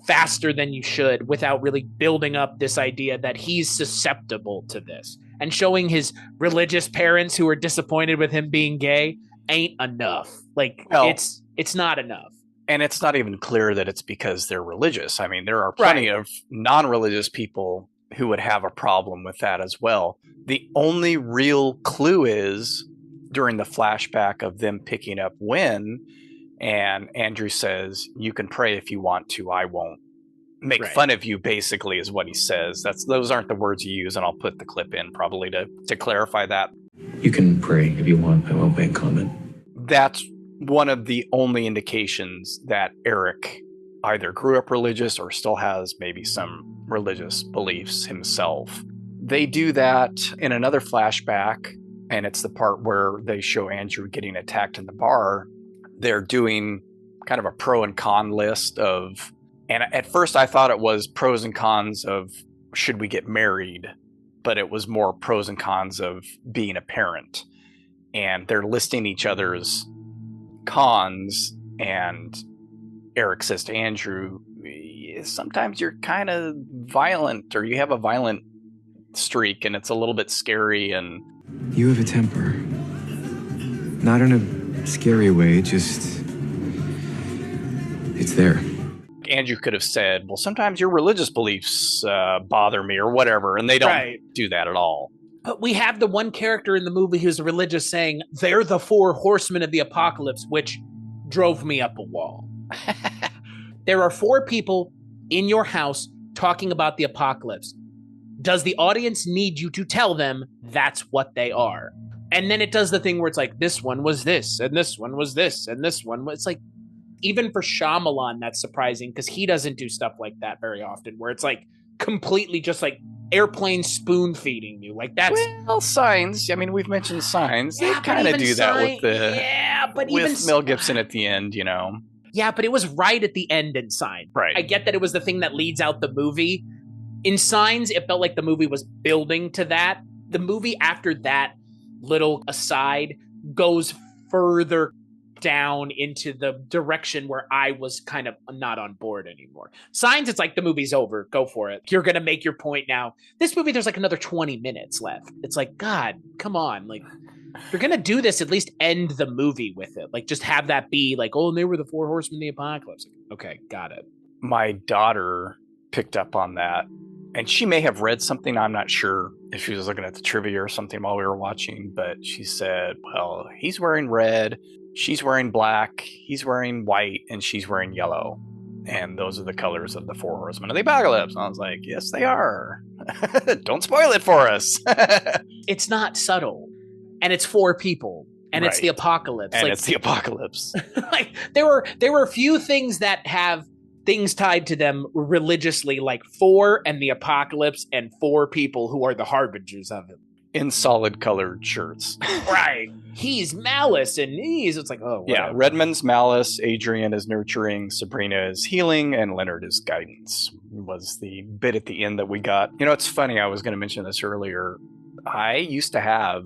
faster than you should without really building up this idea that he's susceptible to this. And showing his religious parents who are disappointed with him being gay ain't enough. Like, well, it's not enough. And it's not even clear that it's because they're religious. I mean, there are plenty of non-religious people who would have a problem with that as well. The only real clue is during the flashback of them picking up Wynn, and Andrew says, "You can pray if you want to, I won't make fun of you," basically is what he says. Those aren't the words you use, and I'll put the clip in probably to clarify that. You can pray if you want, I won't make comment. That's one of the only indications that Eric either grew up religious or still has maybe some religious beliefs himself. They do that in another flashback, and it's the part where they show Andrew getting attacked in the bar. They're doing kind of a pro and con list of, and at first I thought it was pros and cons of should we get married, but it was more pros and cons of being a parent. And they're listing each other's cons, and Eric says to Andrew, sometimes you're kind of violent, or you have a violent streak, and it's a little bit scary. And you have a temper. Not in a scary way, just it's there. Andrew could have said, well, sometimes your religious beliefs bother me or whatever, and they don't do that at all. But we have the one character in the movie who's religious saying they're the 4 horsemen of the apocalypse, which drove me up a wall. There are 4 people in your house talking about the apocalypse. Does the audience need you to tell them that's what they are? And then it does the thing where it's like, this one was this, and this one was this, and this one was like, even for Shyamalan, that's surprising because he doesn't do stuff like that very often, where it's like completely just like airplane spoon feeding you. Like that's Signs. I mean, we've mentioned Signs. They kind of do that with Mel Gibson at the end, you know. Yeah, but it was right at the end in Signs. Right. I get that it was the thing that leads out the movie. In Signs, it felt like the movie was building to that. The movie after that little aside goes further down into the direction where I was kind of not on board anymore. Signs, it's like the movie's over. Go for it. You're going to make your point now. This movie, there's like another 20 minutes left. It's like, God, come on. Like, if you're going to do this, at least end the movie with it. Like, just have that be like, oh, and they were the 4 horsemen of the apocalypse. Okay, got it. My daughter picked up on that, and she may have read something. I'm not sure if she was looking at the trivia or something while we were watching, but she said, well, he's wearing red, she's wearing black, he's wearing white, and she's wearing yellow. And those are the colors of the 4 horsemen of the apocalypse. And I was like, yes, they are. Don't spoil it for us. It's not subtle. And it's 4 people. And it's the apocalypse. And it's the apocalypse. Like there were a few things that have things tied to them religiously, like 4 and the apocalypse and 4 people who are the harbingers of it. In solid colored shirts. Right. He's malice and it's like, oh, whatever. Yeah, Redmond's malice, Adrian is nurturing, Sabrina is healing, and Leonard is guidance, was the bit at the end that we got. You know, it's funny, I was going to mention this earlier. I used to have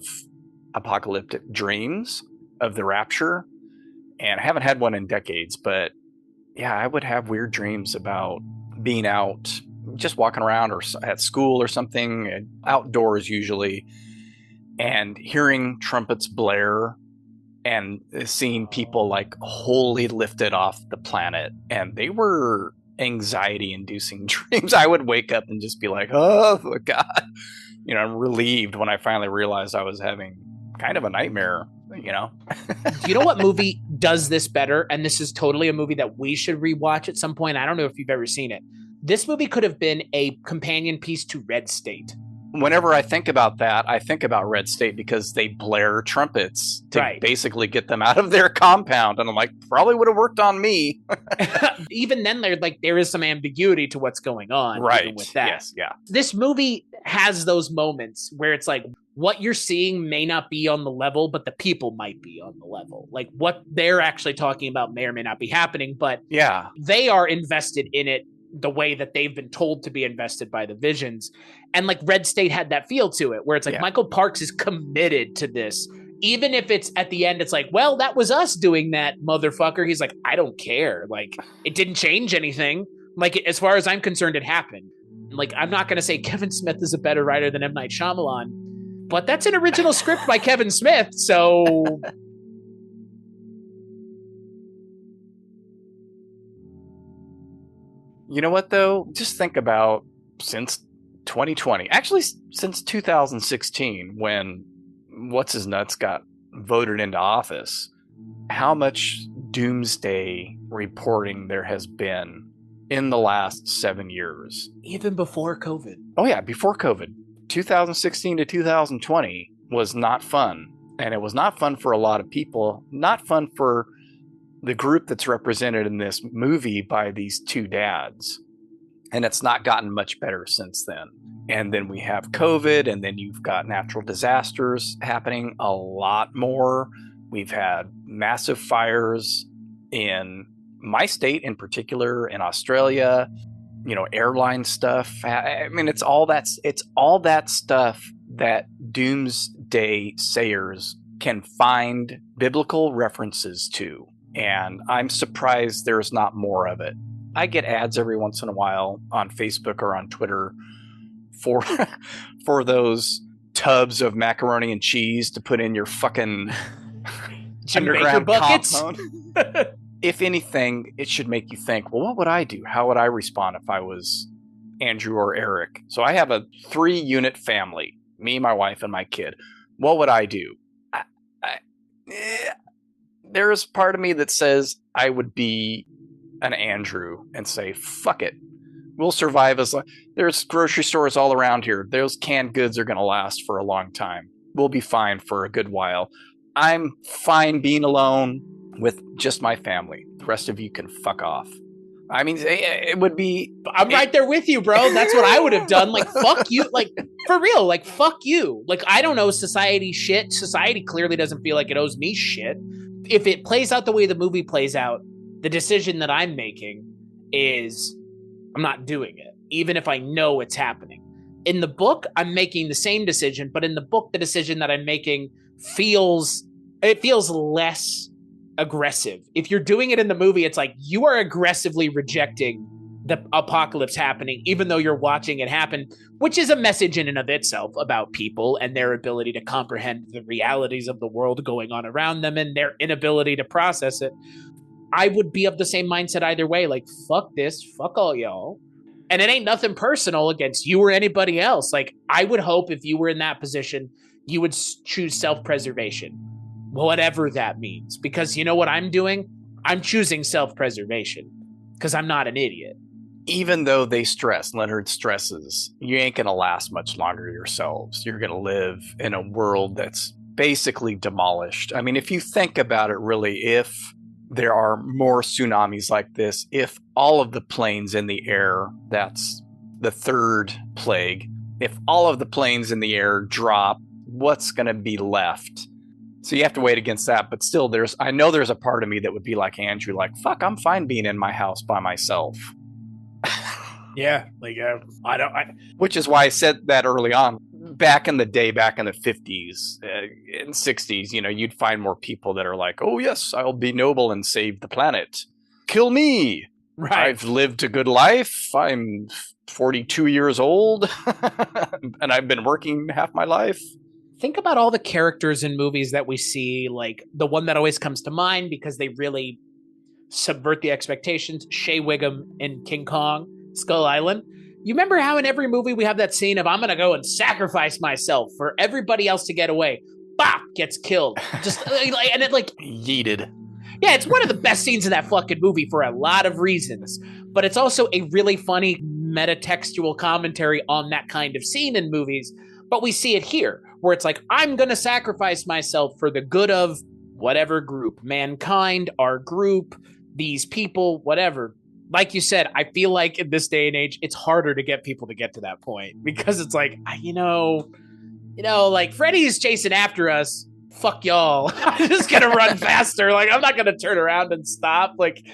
apocalyptic dreams of the rapture, and I haven't had one in decades, but yeah, I would have weird dreams about being out, just walking around or at school or something, outdoors usually, and hearing trumpets blare and seeing people like wholly lifted off the planet. And they were anxiety-inducing dreams. I would wake up and just be like, oh, God. You know, I'm relieved when I finally realized I was having kind of a nightmare, you know. You know what movie does this better? And this is totally a movie that we should rewatch at some point. I don't know if you've ever seen it. This movie could have been a companion piece to Red State. Whenever I think about that, I think about Red State because they blare trumpets to basically get them out of their compound. And I'm like, probably would have worked on me. Even then, there is some ambiguity to what's going on. Right. Even with that. Yes. Yeah. This movie has those moments where it's like, what you're seeing may not be on the level, but the people might be on the level. Like what they're actually talking about may or may not be happening, but yeah, they are invested in it the way that they've been told to be invested by the visions. And like Red State had that feel to it, where it's like Michael Parks is committed to this. Even if it's at the end, it's like, well, that was us doing that, motherfucker. He's like, I don't care. Like, it didn't change anything. Like, as far as I'm concerned, it happened. Like, I'm not going to say Kevin Smith is a better writer than M. Night Shyamalan, but that's an original script by Kevin Smith. So you know what, though? Just think about since 2020, actually since 2016, when What's-His-Nuts got voted into office, how much doomsday reporting there has been in the last 7 years. Even before COVID. Oh, yeah, before COVID. 2016 to 2020 was not fun. And it was not fun for a lot of people. Not fun for the group that's represented in this movie by these two dads. And it's not gotten much better since then. And then we have COVID, and then you've got natural disasters happening a lot more. We've had massive fires in my state in particular, in Australia, you know, airline stuff. I mean, it's all that stuff that doomsday sayers can find biblical references to. And I'm surprised there's not more of it. I get ads every once in a while on Facebook or on Twitter for those tubs of macaroni and cheese to put in your fucking underground compound. If anything, it should make you think, well, what would I do? How would I respond if I was Andrew or Eric? So I have a 3-unit family, me, my wife, and my kid. What would I do? There's part of me that says I would be an Andrew and say, fuck it. We'll survive as long. There's grocery stores all around here. Those canned goods are going to last for a long time. We'll be fine for a good while. I'm fine being alone with just my family. The rest of you can fuck off. I mean, it would be... I'm right there with you, bro. That's what I would have done. Like, fuck you. Like, for real. Like, fuck you. Like, I don't know society shit. Society clearly doesn't feel like it owes me shit. If it plays out the way the movie plays out, the decision that I'm making is I'm not doing it, even if I know it's happening. In the book, I'm making the same decision, but in the book, the decision that I'm making feels less aggressive. If you're doing it in the movie, it's like you are aggressively rejecting the apocalypse happening, even though you're watching it happen, which is a message in and of itself about people and their ability to comprehend the realities of the world going on around them and their inability to process it. I would be of the same mindset either way. Like, fuck this, fuck all y'all. And it ain't nothing personal against you or anybody else. Like, I would hope if you were in that position, you would choose self-preservation, whatever that means. Because you know what I'm doing? I'm choosing self-preservation because I'm not an idiot. Even though Leonard stresses, you ain't going to last much longer yourselves. You're going to live in a world that's basically demolished. I mean, if you think about it really, if there are more tsunamis like this, if all of the planes in the air, that's the third plague, if all of the planes in the air drop, what's going to be left? So you have to wait against that. But still, I know there's a part of me that would be like Andrew, like, fuck, I'm fine being in my house by myself. Yeah, like, which is why I said that early on. Back in the day, back in the 50s and 60s, you know, you'd find more people that are like, oh, yes, I'll be noble and save the planet. Kill me. Right. I've lived a good life. I'm 42 years old and I've been working half my life. Think about all the characters in movies that we see, like the one that always comes to mind because they really subvert the expectations, Shea Wiggum in King Kong, Skull Island. You remember how in every movie we have that scene of I'm going to go and sacrifice myself for everybody else to get away. Bop! Gets killed. Just and it like yeeted. Yeah, it's one of the best scenes of that fucking movie for a lot of reasons. But it's also a really funny metatextual commentary on that kind of scene in movies. But we see it here, where it's like, I'm going to sacrifice myself for the good of whatever group. Mankind, our group, these people, whatever. Like you said, I feel like in this day and age, it's harder to get people to get to that point because it's like, you know, like Freddy's chasing after us. Fuck y'all. I'm just going to run faster. Like, I'm not going to turn around and stop. Like,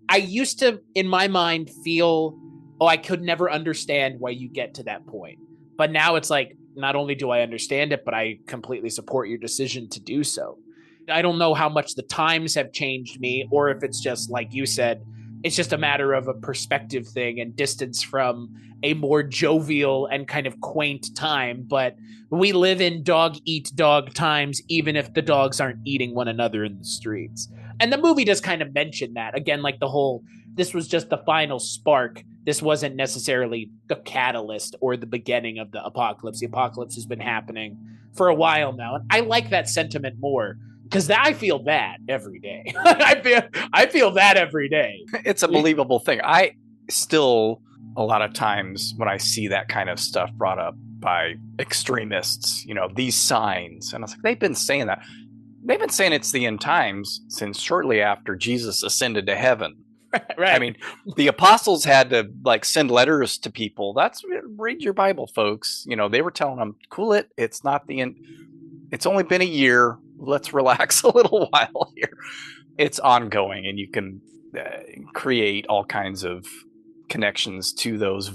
I used to, in my mind, feel oh, I could never understand why you get to that point. But now it's like, not only do I understand it, but I completely support your decision to do so. I don't know how much the times have changed me, or if it's just, like you said, it's just a matter of a perspective thing and distance from a more jovial and kind of quaint time. But we live in dog-eat-dog times, even if the dogs aren't eating one another in the streets. And the movie does kind of mention that. Again, like the whole, this was just the final spark. This wasn't necessarily the catalyst or the beginning of the apocalypse. The apocalypse has been happening for a while now. And I like that sentiment more, because I feel that every day. I feel that every day. It's a believable thing. I still, a lot of times when I see that kind of stuff brought up by extremists, these signs, and I was like, they've been saying that. They've been saying it's the end times since shortly after Jesus ascended to heaven. Right. I mean, the apostles had to send letters to people. Read your Bible, folks. They were telling them, cool it. It's not the end. It's only been a year. Let's relax a little while here. It's ongoing, and you can create all kinds of connections to those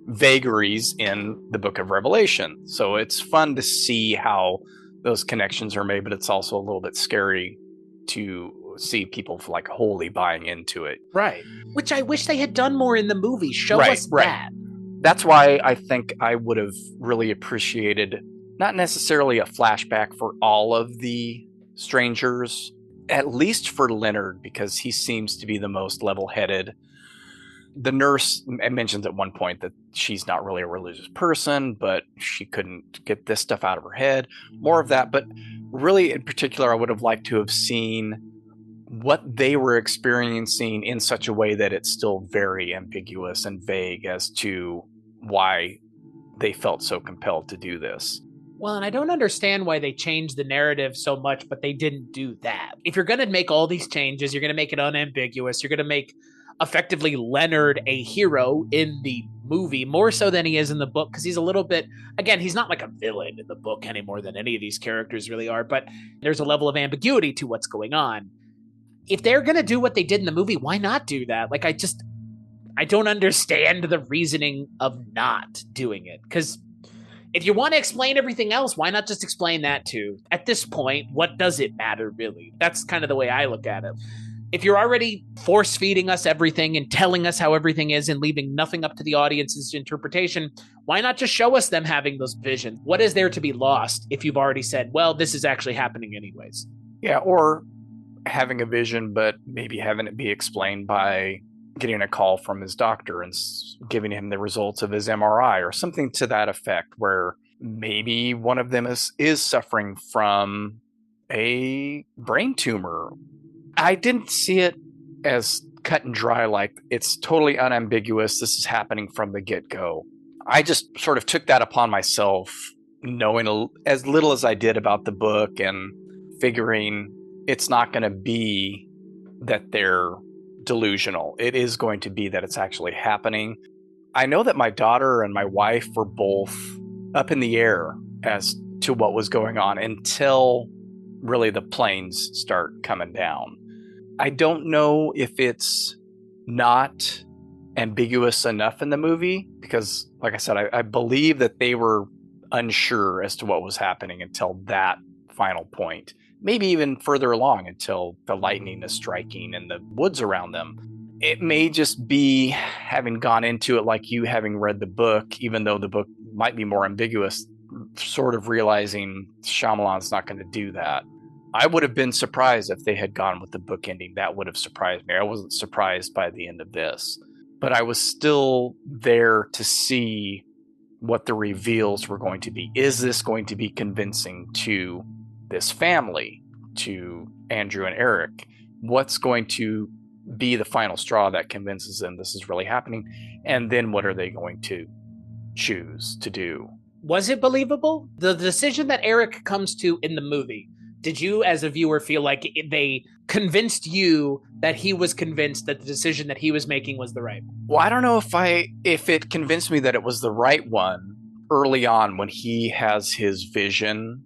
vagaries in the book of Revelation. So it's fun to see how those connections are made, but it's also a little bit scary to see people wholly buying into it. Right. Which I wish they had done more in the movie. Show us that. That's why I think I would have really appreciated not necessarily a flashback for all of the strangers, at least for Leonard, because he seems to be the most level-headed. The nurse mentions at one point that she's not really a religious person, but she couldn't get this stuff out of her head. More of that. But really, in particular, I would have liked to have seen what they were experiencing in such a way that it's still very ambiguous and vague as to why they felt so compelled to do this. Well, and I don't understand why they changed the narrative so much, but they didn't do that. If you're going to make all these changes, you're going to make it unambiguous. You're going to make effectively Leonard a hero in the movie, more so than he is in the book, because he's a little bit, again, he's not like a villain in the book any more than any of these characters really are, but there's a level of ambiguity to what's going on. If they're going to do what they did in the movie, why not do that? I don't understand the reasoning of not doing it, because if you want to explain everything else, why not just explain that too? At this point, what does it matter, really? That's kind of the way I look at it. If you're already force-feeding us everything and telling us how everything is and leaving nothing up to the audience's interpretation, why not just show us them having those visions? What is there to be lost if you've already said, well, this is actually happening anyways? Yeah, or having a vision, but maybe having it be explained by getting a call from his doctor and giving him the results of his MRI or something to that effect, where maybe one of them is suffering from a brain tumor. I didn't see it as cut and dry, like it's totally unambiguous. This is happening from the get-go. I just sort of took that upon myself, knowing as little as I did about the book and figuring it's not going to be that they're delusional. It is going to be that it's actually happening. I know that my daughter and my wife were both up in the air as to what was going on until really the planes start coming down. I don't know if it's not ambiguous enough in the movie because, like I said, I believe that they were unsure as to what was happening until that final point. Maybe even further along until the lightning is striking in the woods around them. It may just be having gone into it like you, having read the book, even though the book might be more ambiguous, sort of realizing Shyamalan's not going to do that. I would have been surprised if they had gone with the book ending. That would have surprised me. I wasn't surprised by the end of this. But I was still there to see what the reveals were going to be. Is this going to be convincing to this family, to Andrew and Eric? What's going to be the final straw that convinces them this is really happening? And then what are they going to choose to do? Was it believable? The decision that Eric comes to in the movie, did you as a viewer feel like they convinced you that he was convinced that the decision that he was making was the right one? Well, I don't know if it convinced me that it was the right one early on when he has his vision.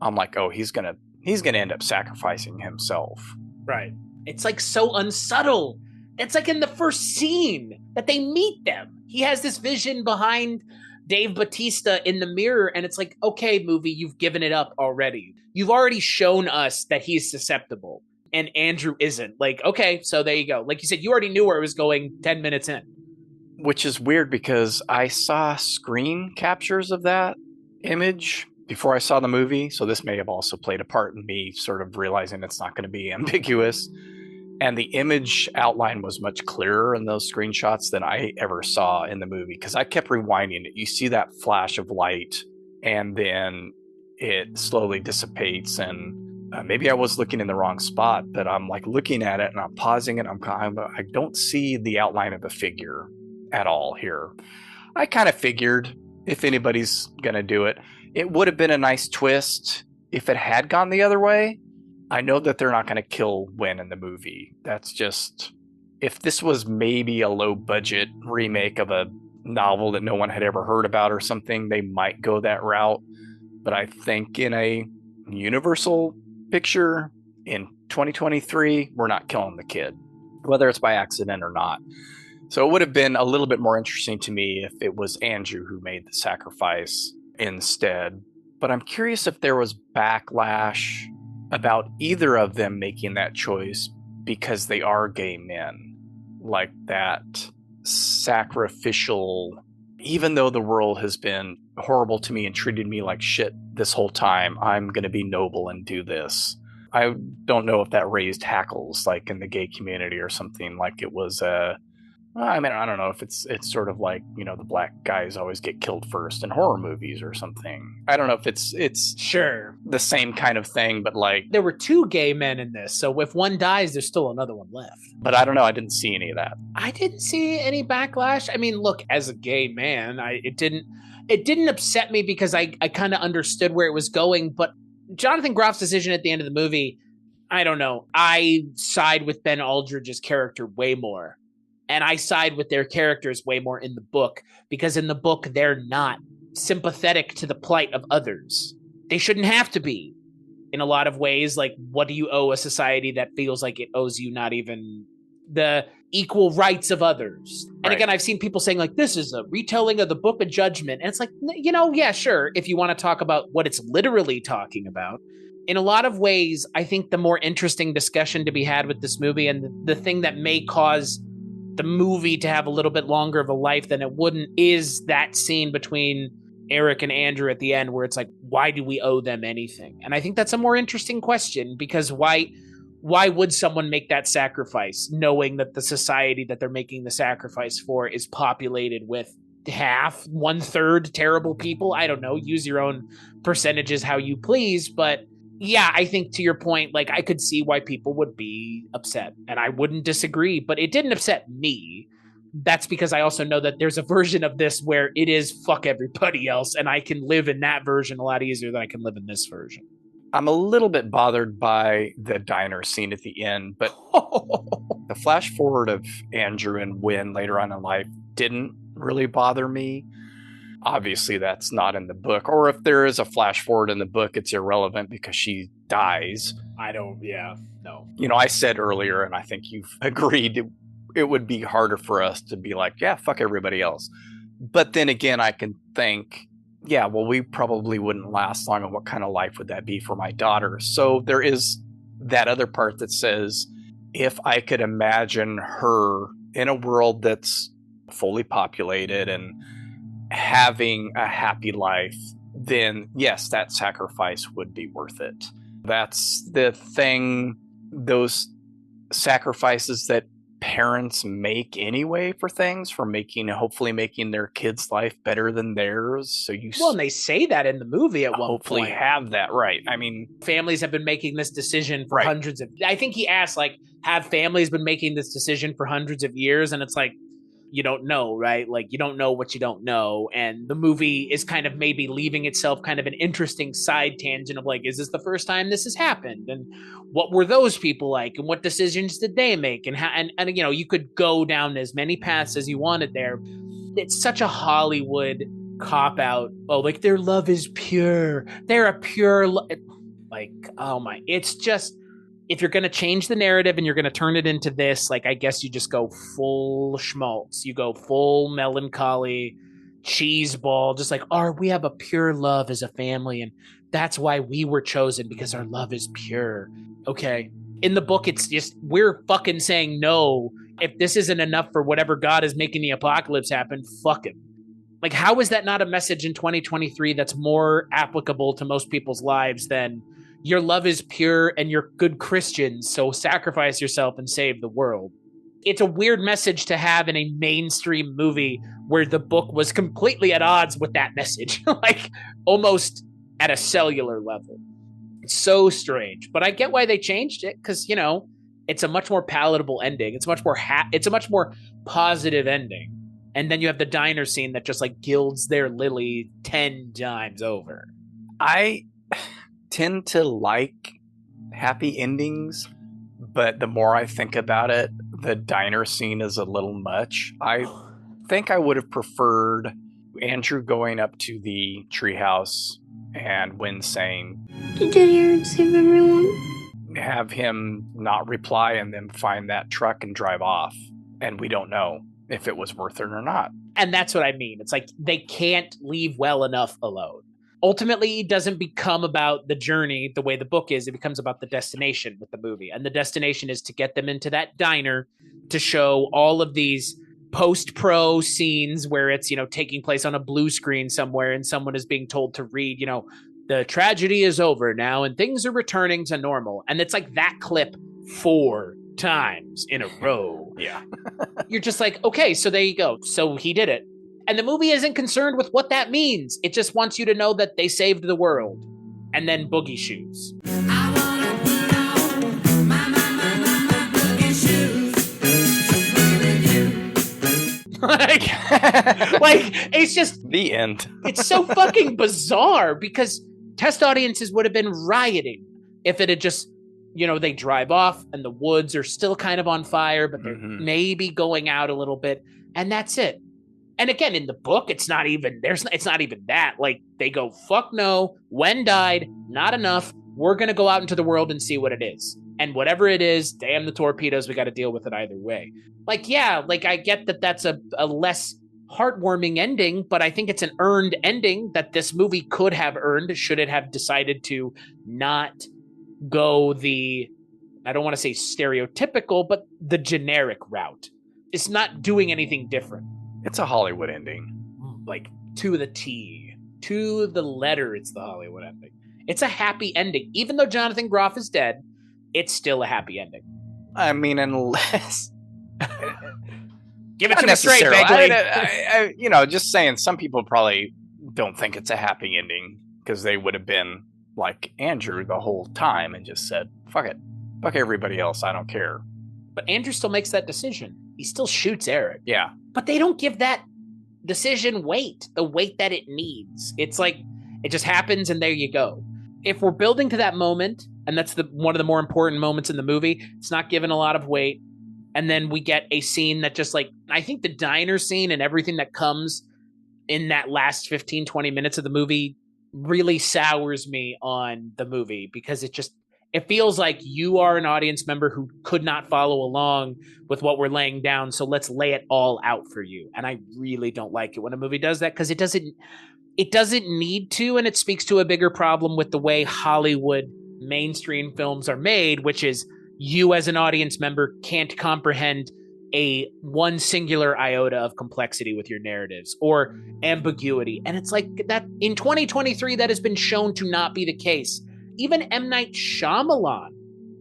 I'm like, oh, he's gonna end up sacrificing himself. Right. It's like so unsubtle It's like in the first scene that they meet them. He has this vision behind Dave Bautista in the mirror, and it's like, okay, movie, you've given it up already. You've already shown us that he's susceptible, and Andrew isn't. Like, okay, so there you go. Like you said, you already knew where it was going 10 minutes in. Which is weird because I saw screen captures of that image before I saw the movie, so this may have also played a part in me sort of realizing it's not going to be ambiguous. And the image outline was much clearer in those screenshots than I ever saw in the movie, because I kept rewinding it. You see that flash of light, and then it slowly dissipates. And maybe I was looking in the wrong spot, but I'm like looking at it and I'm pausing it. I don't see the outline of a figure at all here. I kind of figured if anybody's going to do it, it would have been a nice twist if it had gone the other way. I know that they're not going to kill Wynn in the movie. That's just, if this was maybe a low budget remake of a novel that no one had ever heard about or something, they might go that route. But I think in a Universal picture in 2023, we're not killing the kid, whether it's by accident or not. So it would have been a little bit more interesting to me if it was Andrew who made the sacrifice instead. But I'm curious if there was backlash about either of them making that choice because they are gay men. Like that sacrificial, even though the world has been horrible to me and treated me like shit this whole time, I'm going to be noble and do this. I don't know if that raised hackles like in the gay community or something, like it was I mean, I don't know if it's sort of like, you know, the black guys always get killed first in horror movies or something. I don't know if it's sure the same kind of thing, but like there were two gay men in this, so if one dies, there's still another one left. But I don't know. I didn't see any of that. I didn't see any backlash. I mean, look, as a gay man, it didn't upset me because I kind of understood where it was going. But Jonathan Groff's decision at the end of the movie, I don't know. I side with Ben Aldridge's character way more. And I side with their characters way more in the book, because in the book, they're not sympathetic to the plight of others. They shouldn't have to be in a lot of ways. Like, what do you owe a society that feels like it owes you not even the equal rights of others? And right. Again, I've seen people saying like, this is a retelling of the Book of Judgment. And it's like, you know, yeah, sure. If you want to talk about what it's literally talking about. In a lot of ways, I think the more interesting discussion to be had with this movie, and the thing that may cause the movie to have a little bit longer of a life than it wouldn't, is that scene between Eric and Andrew at the end where it's like, why do we owe them anything? And I think that's a more interesting question, because why would someone make that sacrifice knowing that the society that they're making the sacrifice for is populated with half, 1/3 terrible people? I don't know, use your own percentages how you please, but yeah, I think to your point, like I could see why people would be upset, and I wouldn't disagree, but it didn't upset me. That's because I also know that there's a version of this where it is fuck everybody else, and I can live in that version a lot easier than I can live in this version. I'm a little bit bothered by the diner scene at the end, but the flash forward of Andrew and Wynn later on in life didn't really bother me. Obviously, that's not in the book. Or if there is a flash forward in the book, it's irrelevant because she dies. No. You know, I said earlier, and I think you've agreed, it would be harder for us to be like, yeah, fuck everybody else. But then again, I can think, yeah, well, we probably wouldn't last long, and what kind of life would that be for my daughter? So there is that other part that says, if I could imagine her in a world that's fully populated and having a happy life, then yes, that sacrifice would be worth it. That's the thing, those sacrifices that parents make anyway for things, for hopefully making their kids' life better than theirs. So and they say that in the movie at one point. Hopefully have that right. I mean, families have been making this decision for hundreds of. I think he asked, like, have families been making this decision for hundreds of years? And it's like, you don't know, right? Like, you don't know what you don't know. And the movie is kind of maybe leaving itself kind of an interesting side tangent of like, is this the first time this has happened? And what were those people like? And what decisions did they make? And how, and you know, you could go down as many paths as you wanted there. It's such a Hollywood cop out. Oh, like their love is pure. They're a pure, like, oh my, it's just, if you're going to change the narrative and you're going to turn it into this, like, I guess you just go full schmaltz. You go full melancholy, cheese ball, just like, oh, we have a pure love as a family, and that's why we were chosen, because our love is pure. Okay. In the book, it's just, we're fucking saying no. If this isn't enough for whatever God is making the apocalypse happen, fuck him. Like, how is that not a message in 2023 that's more applicable to most people's lives than your love is pure and you're good Christians, so sacrifice yourself and save the world? It's a weird message to have in a mainstream movie where the book was completely at odds with that message, like almost at a cellular level. It's so strange, but I get why they changed it, because, you know, it's a much more palatable ending. It's much more it's a much more positive ending. And then you have the diner scene that just like gilds their lily 10 times over. I tend to like happy endings, but the more I think about it, the diner scene is a little much. I think I would have preferred Andrew going up to the treehouse and Wynn saying, Did you hear and save everyone? have him not reply and then find that truck and drive off. And we don't know if it was worth it or not. And that's what I mean. It's like they can't leave well enough alone. Ultimately, it doesn't become about the journey the way the book is. It becomes about the destination with the movie. And the destination is to get them into that diner to show all of these post-pro scenes where it's, you know, taking place on a blue screen somewhere and someone is being told to read, you know, the tragedy is over now and things are returning to normal. And it's like that clip 4 times in a row. Yeah. You're just like, okay, so there you go. So he did it. And the movie isn't concerned with what that means. It just wants you to know that they saved the world. And then boogie shoes. I wanna put on my boogie shoes to play with you. like, it's just The end. it's so fucking bizarre, because test audiences would have been rioting if it had just, you know, they drive off and the woods are still kind of on fire, but they're maybe going out a little bit, and that's it. And again, in the book, it's not even that. Like, they go, fuck no, Wen died, not enough. We're going to go out into the world and see what it is. And whatever it is, damn the torpedoes, we got to deal with it either way. Like, yeah, like I get that that's a less heartwarming ending, but I think it's an earned ending that this movie could have earned should it have decided to not go the, I don't want to say stereotypical, but the generic route. It's not doing anything different. It's a Hollywood ending. Like, to the T, to the letter, it's the Hollywood ending. It's a happy ending. Even though Jonathan Groff is dead, it's still a happy ending. I mean, unless... Give it to me straight, Begley. I, you know, just saying, some people probably don't think it's a happy ending because they would have been like Andrew the whole time and just said, fuck it. Fuck everybody else. I don't care. But Andrew still makes that decision. He still shoots Eric. Yeah. But they don't give that decision the weight that it needs. It's like, it just happens and there you go. If we're building to that moment, and that's one of the more important moments in the movie, it's not given a lot of weight. And then we get a scene that just like, I think the diner scene and everything that comes in that last 15, 20 minutes of the movie really sours me on the movie, because it feels like you are an audience member who could not follow along with what we're laying down. So let's lay it all out for you. And I really don't like it when a movie does that, because it doesn't need to. And it speaks to a bigger problem with the way Hollywood mainstream films are made, which is you as an audience member can't comprehend one singular iota of complexity with your narratives or ambiguity. And it's like that in 2023, that has been shown to not be the case. Even M. Night Shyamalan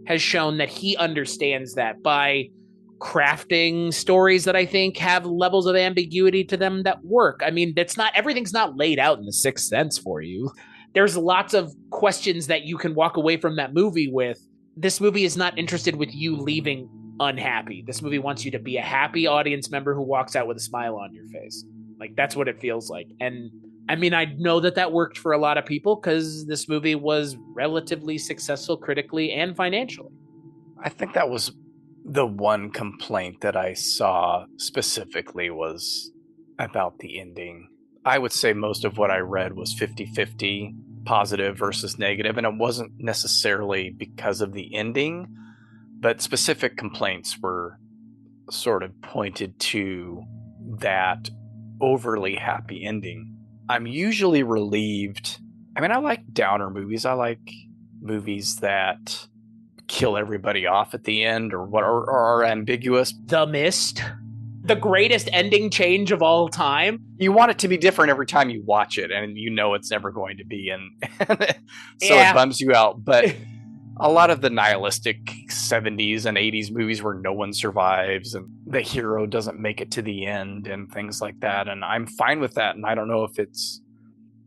has shown that he understands that by crafting stories that I think have levels of ambiguity to them that work. I mean, everything's not laid out in The Sixth Sense for you. There's lots of questions that you can walk away from that movie with. This movie is not interested with you leaving unhappy. This movie wants you to be a happy audience member who walks out with a smile on your face. Like, that's what it feels like. And I mean, I know that worked for a lot of people because this movie was relatively successful critically and financially. I think that was the one complaint that I saw specifically was about the ending. I would say most of what I read was 50-50. positive versus negative, and it wasn't necessarily because of the ending, but specific complaints were sort of pointed to that overly happy ending. I'm usually relieved. I mean, I like downer movies. I like movies that kill everybody off at the end or are ambiguous. The Mist, the greatest ending change of all time. You want it to be different every time you watch it, and you know it's never going to be, and so Yeah. it bums you out. But a lot of the nihilistic 70s and 80s movies where no one survives and the hero doesn't make it to the end and things like that, and I'm fine with that. And I don't know if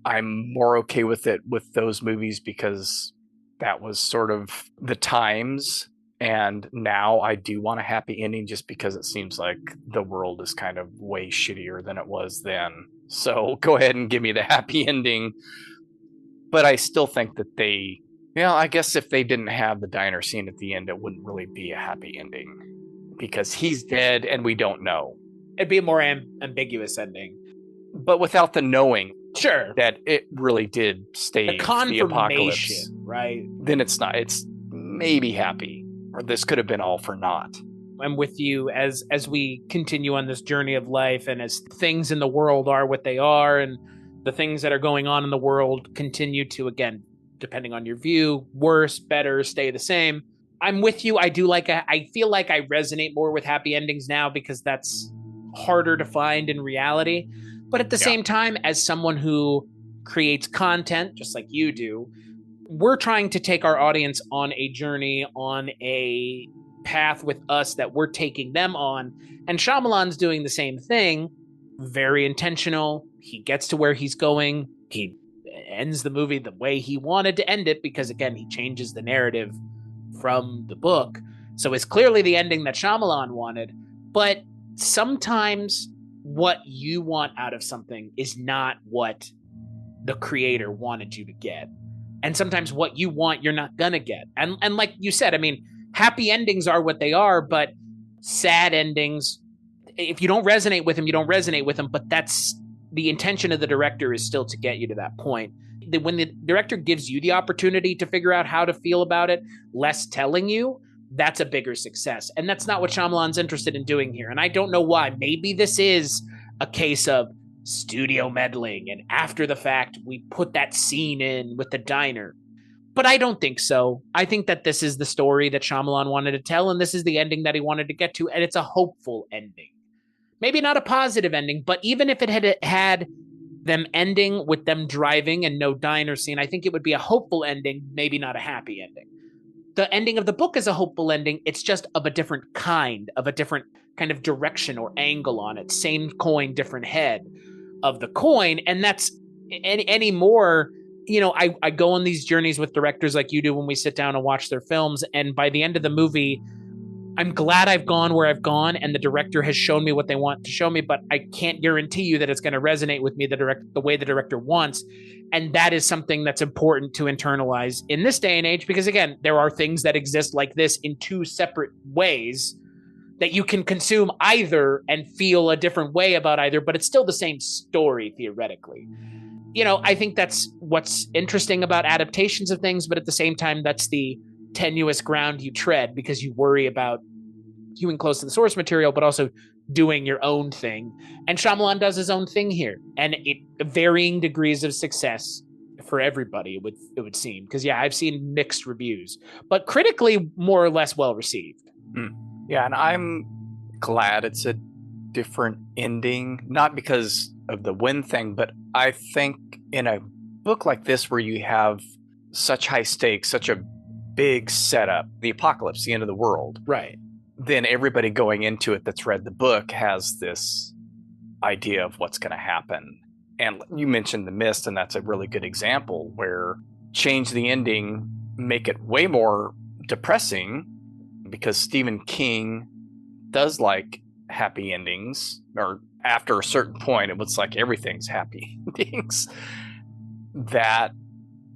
I'm more okay with it with those movies because that was sort of the times. And now I do want a happy ending just because it seems like the world is kind of way shittier than it was then. So go ahead and give me the happy ending. But I still think that I guess if they didn't have the diner scene at the end, it wouldn't really be a happy ending because he's dead and we don't know. It'd be a more ambiguous ending. But without the knowing Sure. that it really did stay The confirmation, apocalypse, right? then it's not. It's maybe happy. Or this could have been all for naught. I'm with you as we continue on this journey of life, and as things in the world are what they are, and the things that are going on in the world continue to, again, depending on your view, worse, better, stay the same. I'm with you. I feel like I resonate more with happy endings now because that's harder to find in reality. But at the same time, as someone who creates content, just like you do, we're trying to take our audience on a journey, on a path with us that we're taking them on. And Shyamalan's doing the same thing. Very intentional. He gets to where he's going. He ends the movie the way he wanted to end it because, again, he changes the narrative from the book. So it's clearly the ending that Shyamalan wanted. But sometimes what you want out of something is not what the creator wanted you to get. And sometimes what you want, you're not going to get. And like you said, I mean, happy endings are what they are, but sad endings, if you don't resonate with them, you don't resonate with them. But that's the intention of the director, is still to get you to that point. When the director gives you the opportunity to figure out how to feel about it, less telling you, that's a bigger success. And that's not what Shyamalan's interested in doing here. And I don't know why. Maybe this is a case of studio meddling, and after the fact, we put that scene in with the diner. But I don't think so. I think that this is the story that Shyamalan wanted to tell, and this is the ending that he wanted to get to, and it's a hopeful ending. Maybe not a positive ending, but even if it had them ending with them driving and no diner scene, I think it would be a hopeful ending, maybe not a happy ending. The ending of the book is a hopeful ending. It's just of a different kind of direction or angle on it. Same coin, different head of the coin. And that's any more, I go on these journeys with directors like you do when we sit down and watch their films. And by the end of the movie, I'm glad I've gone where I've gone and the director has shown me what they want to show me, but I can't guarantee you that it's going to resonate with me the way the director wants. And that is something that's important to internalize in this day and age, because again, there are things that exist like this in two separate ways that you can consume either and feel a different way about either, but it's still the same story theoretically. I think that's what's interesting about adaptations of things, but at the same time, that's the tenuous ground you tread because you worry about hewing close to the source material, but also doing your own thing. And Shyamalan does his own thing here, and varying degrees of success for everybody, it would seem. Because I've seen mixed reviews, but critically more or less well received. Yeah, and I'm glad it's a different ending, not because of the win thing, but I think in a book like this where you have such high stakes, such a big setup, the apocalypse, the end of the world, right? Then everybody going into it that's read the book has this idea of what's going to happen. And you mentioned The Mist, and that's a really good example where change the ending, make it way more depressing, because Stephen King does like happy endings, or after a certain point, it was like everything's happy endings. That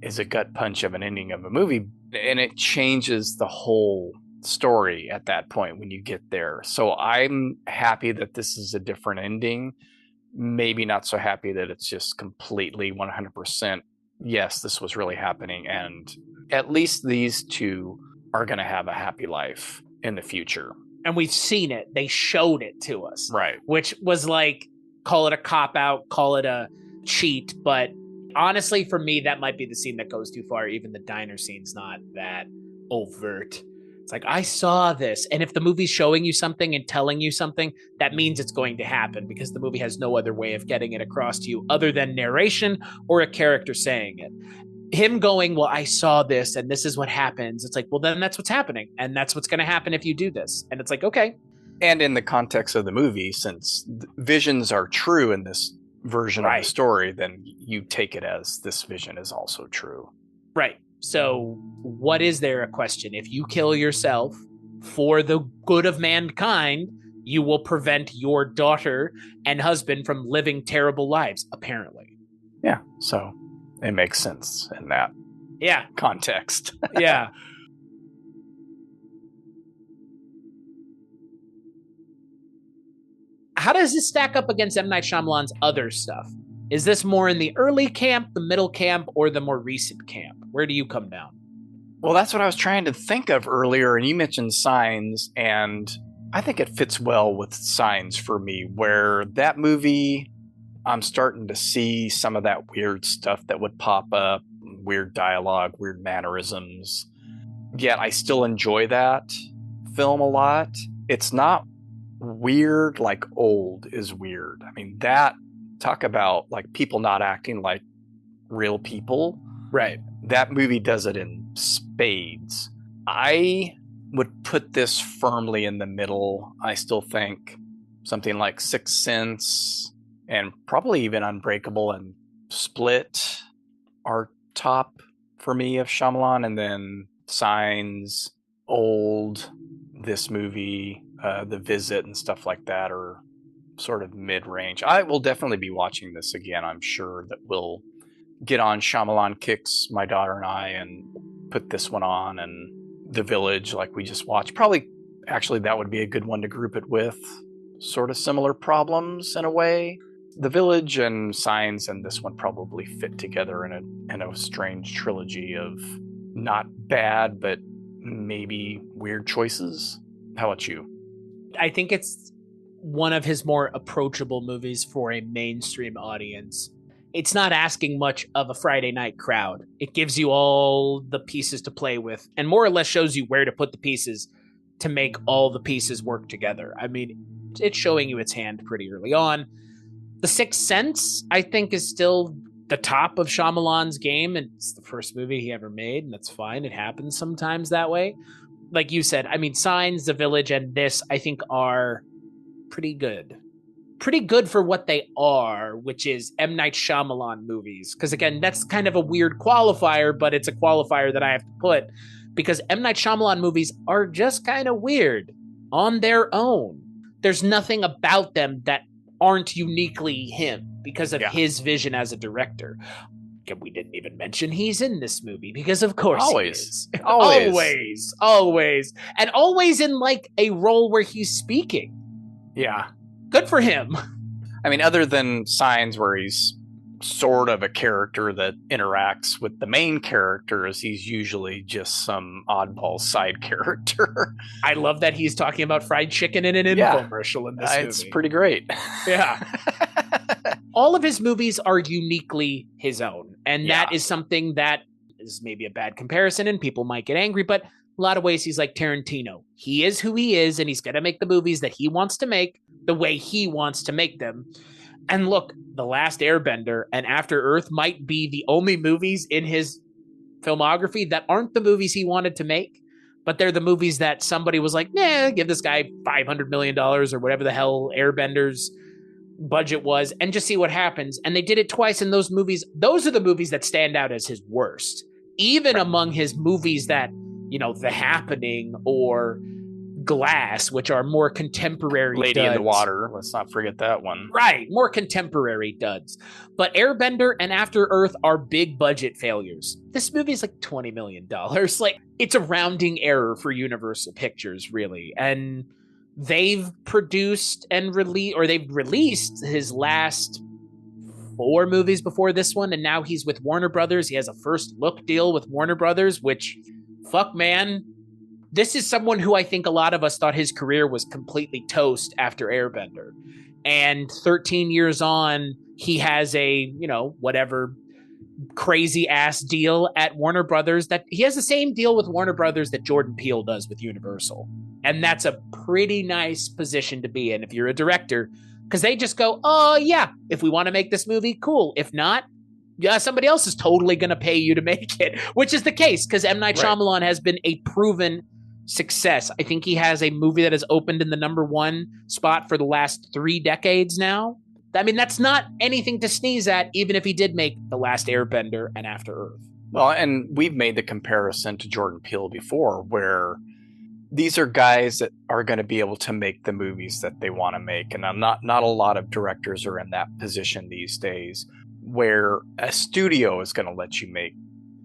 is a gut punch of an ending of a movie, and it changes the whole story at that point when you get there. So I'm happy that this is a different ending. Maybe not so happy that it's just completely 100% yes, this was really happening, and at least these two are going to have a happy life in the future. And we've seen it. They showed it to us. Right. Which was like, call it a cop-out, call it a cheat. But honestly, for me, that might be the scene that goes too far. Even the diner scene's not that overt. It's like, I saw this. And if the movie's showing you something and telling you something, that means it's going to happen, because the movie has no other way of getting it across to you other than narration or a character saying it. Him going, well, I saw this and this is what happens. It's like, well, then that's what's happening. And that's what's going to happen if you do this. And it's like, okay. And in the context of the movie, since visions are true in this version of the story, then you take it as this vision is also true. Right. So what is there a question? If you kill yourself for the good of mankind, you will prevent your daughter and husband from living terrible lives, apparently. Yeah. So it makes sense in that context. Yeah. How does this stack up against M. Night Shyamalan's other stuff? Is this more in the early camp, the middle camp, or the more recent camp? Where do you come down? Well, that's what I was trying to think of earlier, and you mentioned Signs, and I think it fits well with Signs for me, where that movie, I'm starting to see some of that weird stuff that would pop up, weird dialogue, weird mannerisms. Yet I still enjoy that film a lot. It's not weird like Old is weird. I mean, that, talk about like people not acting like real people. Right. That movie does it in spades. I would put this firmly in the middle. I still think something like Sixth Sense and probably even Unbreakable and Split are top for me of Shyamalan, and then Signs, Old, this movie, The Visit and stuff like that are sort of mid-range. I will definitely be watching this again. I'm sure that we'll get on Shyamalan kicks, my daughter and I, and put this one on, and The Village like we just watched. Probably, actually, that would be a good one to group it with. Sort of similar problems in a way. The Village and Signs and this one probably fit together in a strange trilogy of not bad, but maybe weird choices. How about you? I think it's one of his more approachable movies for a mainstream audience. It's not asking much of a Friday night crowd. It gives you all the pieces to play with and more or less shows you where to put the pieces to make all the pieces work together. I mean, it's showing you its hand pretty early on. The Sixth Sense, I think, is still the top of Shyamalan's game, and it's the first movie he ever made, and that's fine. It happens sometimes that way. Like you said, I mean, Signs, The Village, and this, I think, are pretty good. Pretty good for what they are, which is M. Night Shyamalan movies. Because, again, that's kind of a weird qualifier, but it's a qualifier that I have to put. Because M. Night Shyamalan movies are just kind of weird on their own. There's nothing about them that aren't uniquely him because of his vision as a director. And we didn't even mention he's in this movie because of course Always. he is. Always. And always in like a role where he's speaking. Yeah. Good for him. I mean, other than Signs where he's sort of a character that interacts with the main characters, he's usually just some oddball side character. I love that he's talking about fried chicken in an infomercial in this movie. It's pretty great. Yeah. All of his movies are uniquely his own. And that is something that is maybe a bad comparison and people might get angry, but a lot of ways he's like Tarantino. He is who he is, and he's going to make the movies that he wants to make the way he wants to make them. And look, The Last Airbender and After Earth might be the only movies in his filmography that aren't the movies he wanted to make, but they're the movies that somebody was like, nah, give this guy $500 million or whatever the hell Airbender's budget was and just see what happens. And they did it twice in those movies. Those are the movies that stand out as his worst. Even among his movies that, you know, The Happening or Glass, which are more contemporary Lady duds. in the Water. Let's not forget that one. Right. More contemporary duds. But Airbender and After Earth are big budget failures. This movie is like $20 million. Like, it's a rounding error for Universal Pictures, really. And they've produced and released his last 4 movies before this one, and now he's with Warner Brothers. He has a first look deal with Warner Brothers, which, fuck, man. This is someone who I think a lot of us thought his career was completely toast after Airbender. And 13 years on, he has a, whatever crazy ass deal at Warner Brothers. That he has the same deal with Warner Brothers that Jordan Peele does with Universal. And that's a pretty nice position to be in if you're a director, because they just go, oh yeah, if we want to make this movie, cool. If not, yeah, somebody else is totally going to pay you to make it, which is the case because M. Night Shyamalan has been a proven success. I think he has a movie that has opened in the #1 spot for the last 3 decades now. I mean, that's not anything to sneeze at, even if he did make The Last Airbender and After Earth. Well, and we've made the comparison to Jordan Peele before, where these are guys that are going to be able to make the movies that they want to make. And not a lot of directors are in that position these days, where a studio is going to let you make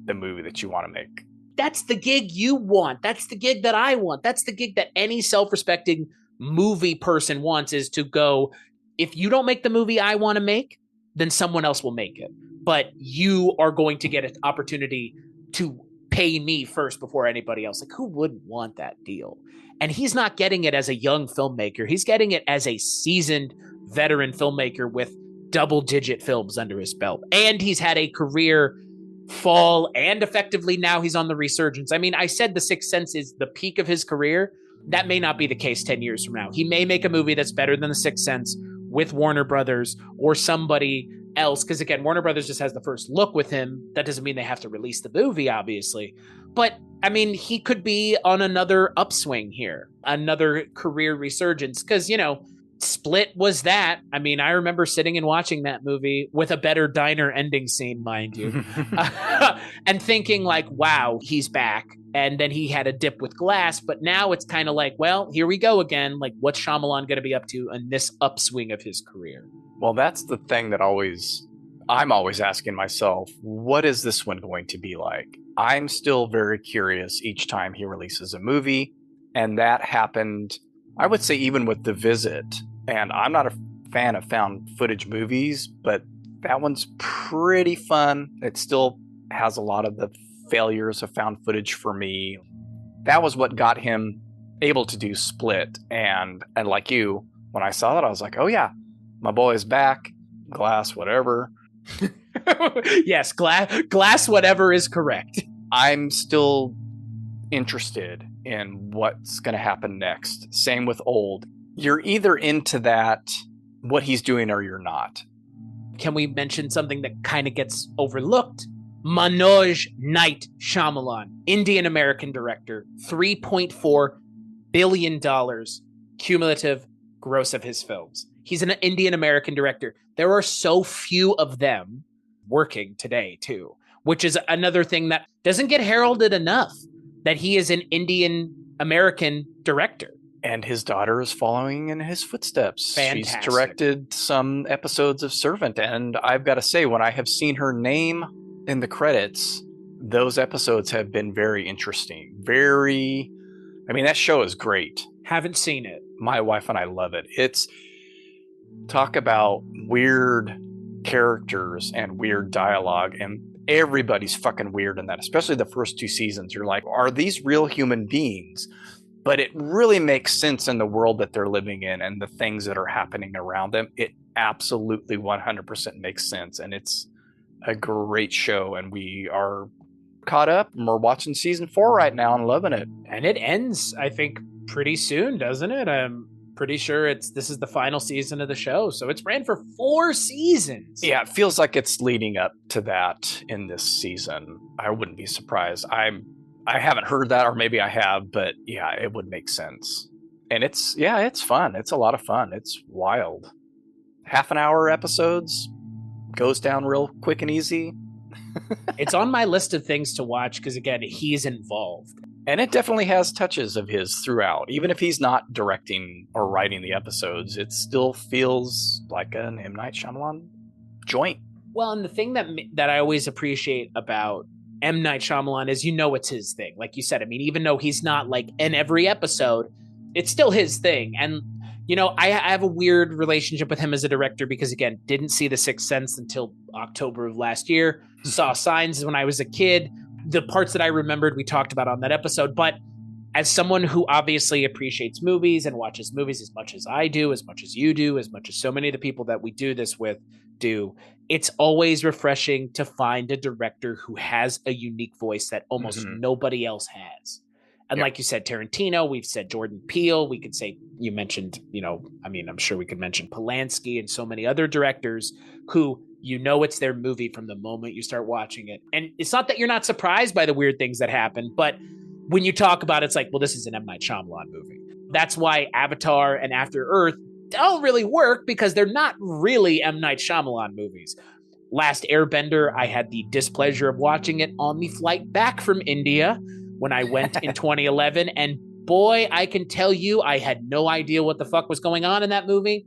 the movie that you want to make. That's the gig you want. That's the gig that I want. That's the gig that any self-respecting movie person wants, is to go, if you don't make the movie I want to make, then someone else will make it. But you are going to get an opportunity to pay me first before anybody else. Like, who wouldn't want that deal? And he's not getting it as a young filmmaker. He's getting it as a seasoned veteran filmmaker with double-digit films under his belt. And he's had a career fall, and effectively now he's on the resurgence. I mean, I said The Sixth Sense is the peak of his career. That may not be the case 10 years from now. He may make a movie that's better than The Sixth Sense with Warner Brothers or somebody else. Because again, Warner Brothers just has the first look with him. That doesn't mean they have to release the movie, obviously. But I mean, he could be on another upswing here, another career resurgence. Because, Split was that. I mean, I remember sitting and watching that movie with a better diner ending scene, mind you, and thinking like, wow, he's back. And then he had a dip with Glass, but now it's kind of like, well, here we go again. Like, what's Shyamalan going to be up to in this upswing of his career? Well, that's the thing that I'm always asking myself, what is this one going to be like? I'm still very curious each time he releases a movie. And that happened, I would say, even with The Visit. And I'm not a fan of found footage movies, but that one's pretty fun. It still has a lot of the failures of found footage for me. That was what got him able to do Split. And like you, when I saw that, I was like, oh yeah, my boy is back. Glass, whatever. Yes, glass, whatever is correct. I'm still interested in what's going to happen next. Same with Old. You're either into that, what he's doing, or you're not. Can we mention something that kind of gets overlooked? Manoj Night Shyamalan, Indian American director, $3.4 billion cumulative gross of his films. He's an Indian American director. There are so few of them working today, too, which is another thing that doesn't get heralded enough, that he is an Indian American director. And his daughter is following in his footsteps. Fantastic. She's directed some episodes of Servant, and I've got to say, when I have seen her name in the credits, those episodes have been very interesting. That show is great. Haven't seen it. My wife and I love it. It's talk about weird characters and weird dialogue, and everybody's fucking weird in that, especially the first 2 seasons. You're like, are these real human beings? But it really makes sense in the world that they're living in and the things that are happening around them. It absolutely 100% makes sense. And it's a great show. And we are caught up and we're watching season 4 right now and loving it. And it ends, I think, pretty soon, doesn't it? I'm pretty sure this is the final season of the show. So it's ran for 4 seasons. Yeah, it feels like it's leading up to that in this season. I wouldn't be surprised. I haven't heard that, or maybe I have, but yeah, it would make sense. And it's fun. It's a lot of fun. It's wild. Half-an-hour episodes, goes down real quick and easy. It's on my list of things to watch because, again, he's involved. And it definitely has touches of his throughout. Even if he's not directing or writing the episodes, it still feels like an M. Night Shyamalan joint. Well, and the thing that I always appreciate about M. Night Shyamalan is, it's his thing. Like you said, I mean, even though he's not like in every episode, it's still his thing. And You know, I have a weird relationship with him as a director because, again, didn't see The Sixth Sense until October of last year. Saw Signs when I was a kid. The parts that I remembered, we talked about on that episode. But as someone who obviously appreciates movies and watches movies as much as I do, as much as you do, as much as so many of the people that we do this with do, it's always refreshing to find a director who has a unique voice that almost nobody else has. And like you said, Tarantino, we've said Jordan Peele, we could say, you mentioned, you know, I mean, I'm sure we could mention Polanski and so many other directors who, you know, it's their movie from the moment you start watching it. And it's not that you're not surprised by the weird things that happen, but when you talk about it, it's like, well, this is an M. Night Shyamalan movie. That's why Avatar and After Earth don't really work, because they're not really M. Night Shyamalan movies. Last Airbender, I had the displeasure of watching it on the flight back from India when I went in 2011. And boy, I can tell you, I had no idea what the fuck was going on in that movie.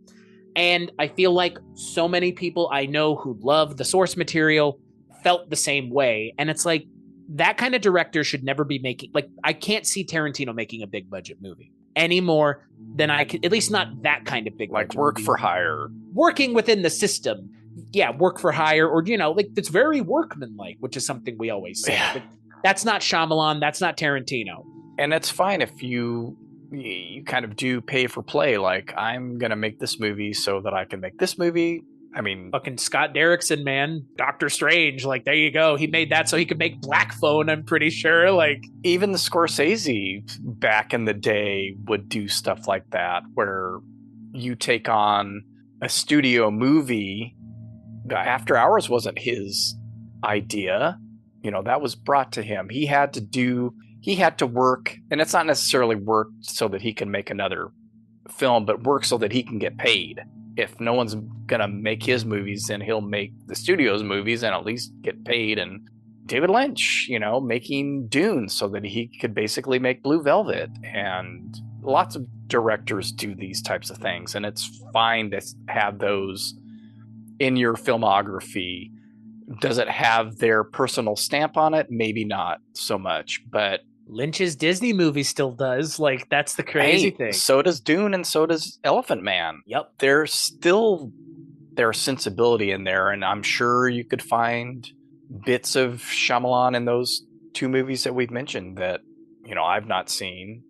And I feel like so many people I know who love the source material felt the same way. And it's like, that kind of director should never be making, like, I can't see Tarantino making a big budget movie any more than I could, at least not that kind of big Like budget work movie. for hire. Working within the system. Yeah, work for hire, or, you know, like, it's very workmanlike, which is something we always say. Yeah. But that's not Shyamalan, that's not Tarantino. And it's fine if you kind of do pay for play. Like, I'm going to make this movie so that I can make this movie. I mean, Fucking Scott Derrickson, man. Doctor Strange, like, there you go. He made that so he could make Black Phone, I'm pretty sure. Like, even the Scorsese back in the day would do stuff like that, where you take on a studio movie. After Hours wasn't his idea. You know, that was brought to him. He had to work, and it's not necessarily work so that he can make another film, but work so that he can get paid. If no one's going to make his movies, then he'll make the studio's movies and at least get paid. And David Lynch, you know, making Dune so that he could basically make Blue Velvet. And lots of directors do these types of things. And it's fine to have those in your filmography. Does it have their personal stamp on it? Maybe not so much, but Lynch's Disney movie still does. Like, that's the crazy thing. So does Dune, and so does Elephant Man. Yep. There's still their sensibility in there, and I'm sure you could find bits of Shyamalan in those two movies that we've mentioned that, you know, I've not seen.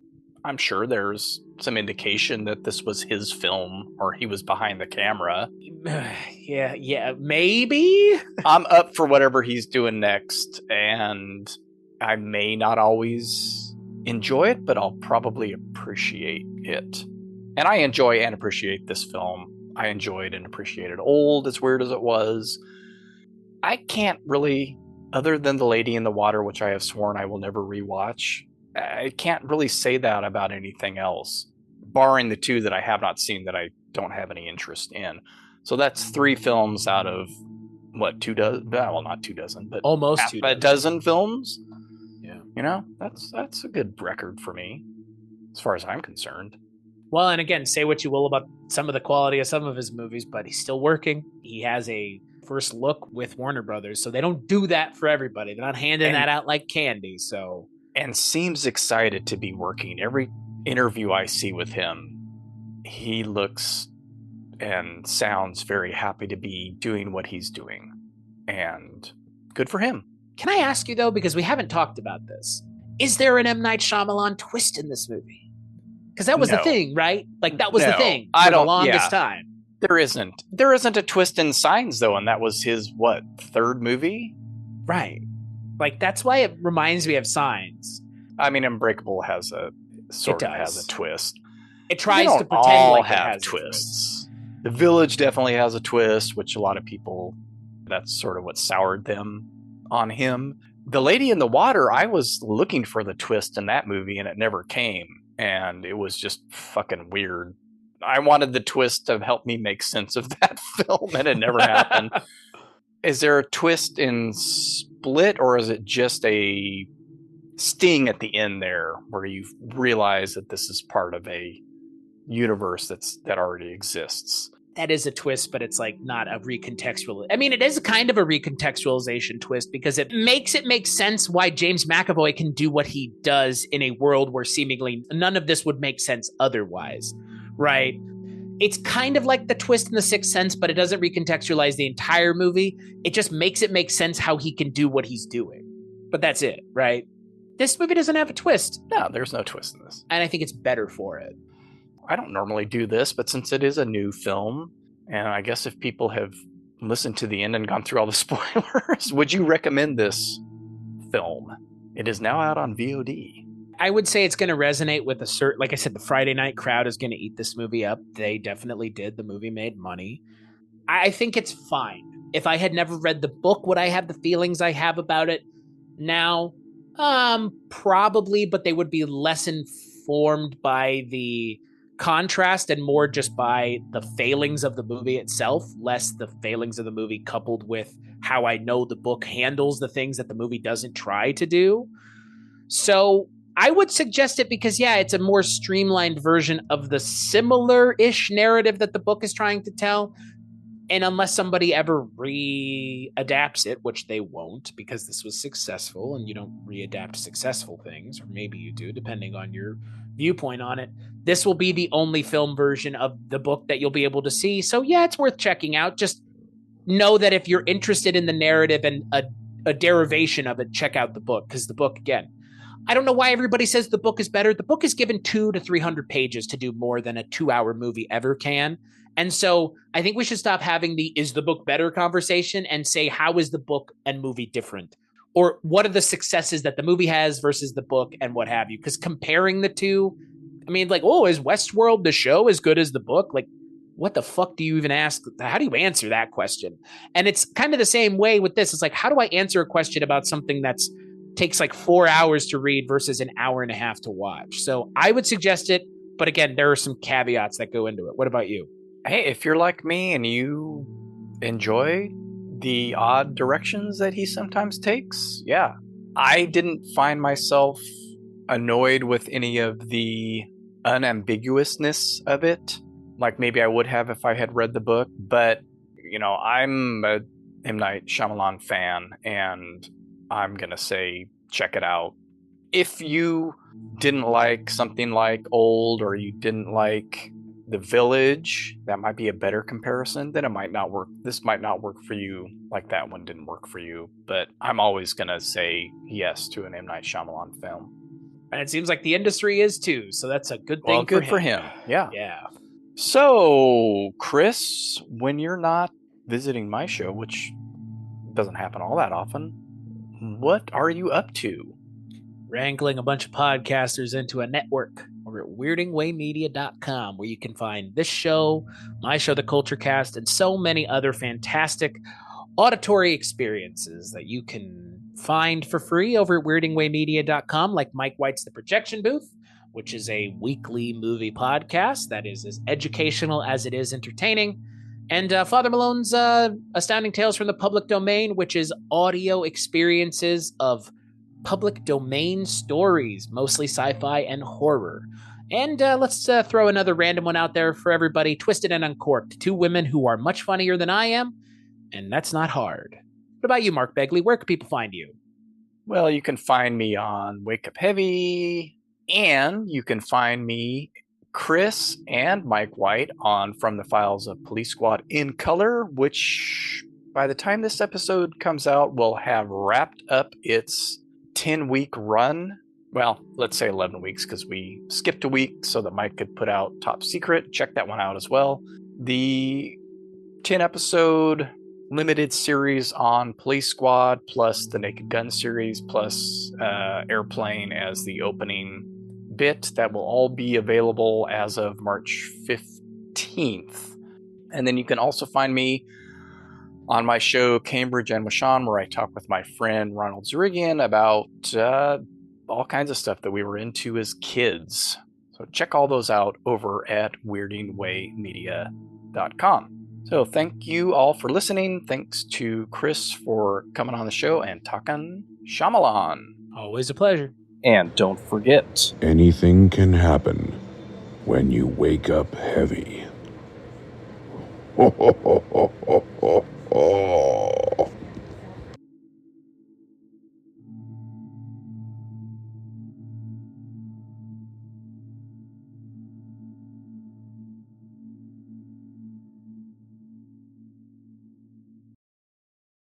I'm sure there's some indication that this was his film, or he was behind the camera. Yeah, maybe. I'm up for whatever he's doing next, and I may not always enjoy it, but I'll probably appreciate it. And I enjoy and appreciate this film. I enjoyed and appreciated Old, as weird as it was. I can't really, other than The Lady in the Water, which I have sworn I will never rewatch, I can't really say that about anything else, barring the two that I have not seen that I don't have any interest in. So that's 3 films out of, what, 2 dozen? Well, not 2 dozen, but Almost half 2 a dozen films. Yeah. You know, that's a good record for me, as far as I'm concerned. Well, and again, say what you will about some of the quality of some of his movies, but he's still working. He has a first look with Warner Brothers, so they don't do that for everybody. They're not handing that out like candy, so... And seems excited to be working. Every interview I see with him, he looks and sounds very happy to be doing what he's doing. And good for him. Can I ask you, though, because we haven't talked about this, is there an M. Night Shyamalan twist in this movie? Because that was the thing, right? Like, that was the thing for the longest time. There isn't. There isn't a twist in Signs, though, and that was his, 3rd movie? Right. Like, that's why it reminds me of Signs. I mean, Unbreakable has a twist. It tries to to pretend like it have has twists. The Village definitely has a twist, which a lot of people, that's sort of what soured them on him. The Lady in the Water, I was looking for the twist in that movie, and it never came. And it was just fucking weird. I wanted the twist to help me make sense of that film, and it never happened. Is there a twist in Split, or is it just a sting at the end there where you realize that this is part of a universe that already exists? That is a twist, but it's like not a recontextual. I mean, it is kind of a recontextualization twist because it makes it make sense why James McAvoy can do what he does in a world where seemingly none of this would make sense otherwise, right? it's kind of like the twist in The Sixth Sense, but it doesn't recontextualize the entire movie. It just makes it make sense how he can do what he's doing. But that's it, right? This movie doesn't have a twist. No, there's no twist in this. And I think it's better for it. I don't normally do this, but since it is a new film, and I guess if people have listened to the end and gone through all the spoilers, would you recommend this film? It is now out on VOD. I would say it's going to resonate with a certain, like I said, the Friday night crowd is going to eat this movie up. They definitely did. The movie made money. I think it's fine. If I had never read the book, would I have the feelings I have about it now? Probably, but they would be less informed by the contrast and more just by the failings of the movie itself, less the failings of the movie coupled with how I know the book handles the things that the movie doesn't try to do. So I would suggest it because, yeah, it's a more streamlined version of the similar-ish narrative that the book is trying to tell. And unless somebody ever readapts it, which they won't because this was successful and you don't readapt successful things, or maybe you do, depending on your viewpoint on it, this will be the only film version of the book that you'll be able to see. So, yeah, it's worth checking out. Just know that if you're interested in the narrative and a derivation of it, check out the book because the book, again, I don't know why everybody says the book is better. The book is given 200 to 300 pages to do more than a 2-hour movie ever can. And so I think we should stop having the is the book better conversation and say, how is the book and movie different? Or what are the successes that the movie has versus the book and what have you? Because comparing the two, I mean, like, oh, is Westworld, the show, as good as the book? Like, what the fuck do you even ask? How do you answer that question? And it's kind of the same way with this. It's like, how do I answer a question about something that's takes like 4 hours to read versus an hour and a half to watch? So I would suggest it. But again, there are some caveats that go into it. What about you? Hey, if you're like me and you enjoy the odd directions that he sometimes takes, yeah. I didn't find myself annoyed with any of the unambiguousness of it, like maybe I would have if I had read the book. But, you know, I'm a M. Night Shyamalan fan, and I'm going to say check it out. If you didn't like something like Old, or you didn't like The Village, that might be a better comparison. Then it might not work. This might not work for you like that one didn't work for you. But I'm always going to say yes to an M. Night Shyamalan film. And it seems like the industry is too. So that's a good thing. Well, good for him. Yeah. Yeah. So, Chris, when you're not visiting my show, which doesn't happen all that often, what are you up to? Wrangling a bunch of podcasters into a network over at weirdingwaymedia.com, where you can find this show, my show, The Culture Cast, and so many other fantastic auditory experiences that you can find for free over at weirdingwaymedia.com, like Mike White's The Projection Booth, which is a weekly movie podcast that is as educational as it is entertaining, and Father Malone's Astounding Tales from the Public Domain, which is audio experiences of public domain stories, mostly sci-fi and horror. And let's throw another random one out there for everybody. Twisted and Uncorked, 2 women who are much funnier than I am, and that's not hard. What about you, Mark Begley? Where can people find you? Well, you can find me on Wake Up Heavy, and you can find me, Chris and Mike White, on From the Files of Police Squad in Color, which by the time this episode comes out will have wrapped up its 10-week run. Well, let's say 11 weeks because we skipped a week so that Mike could put out Top Secret. Check that one out as well. The 10-episode limited series on Police Squad, plus the Naked Gun series, plus Airplane as the opening bit, that will all be available as of March 15th. And then you can also find me on my show Cambridge and Washawn, where I talk with my friend Ronald Zurigian about all kinds of stuff that we were into as kids. So check all those out over at weirdingwaymedia.com. So thank you all for listening. Thanks to Chris for coming on the show and talking Shyamalan. Always a pleasure. And don't forget, Anything can happen when you wake up heavy. Ho, ho, ho, ho, ho, ho.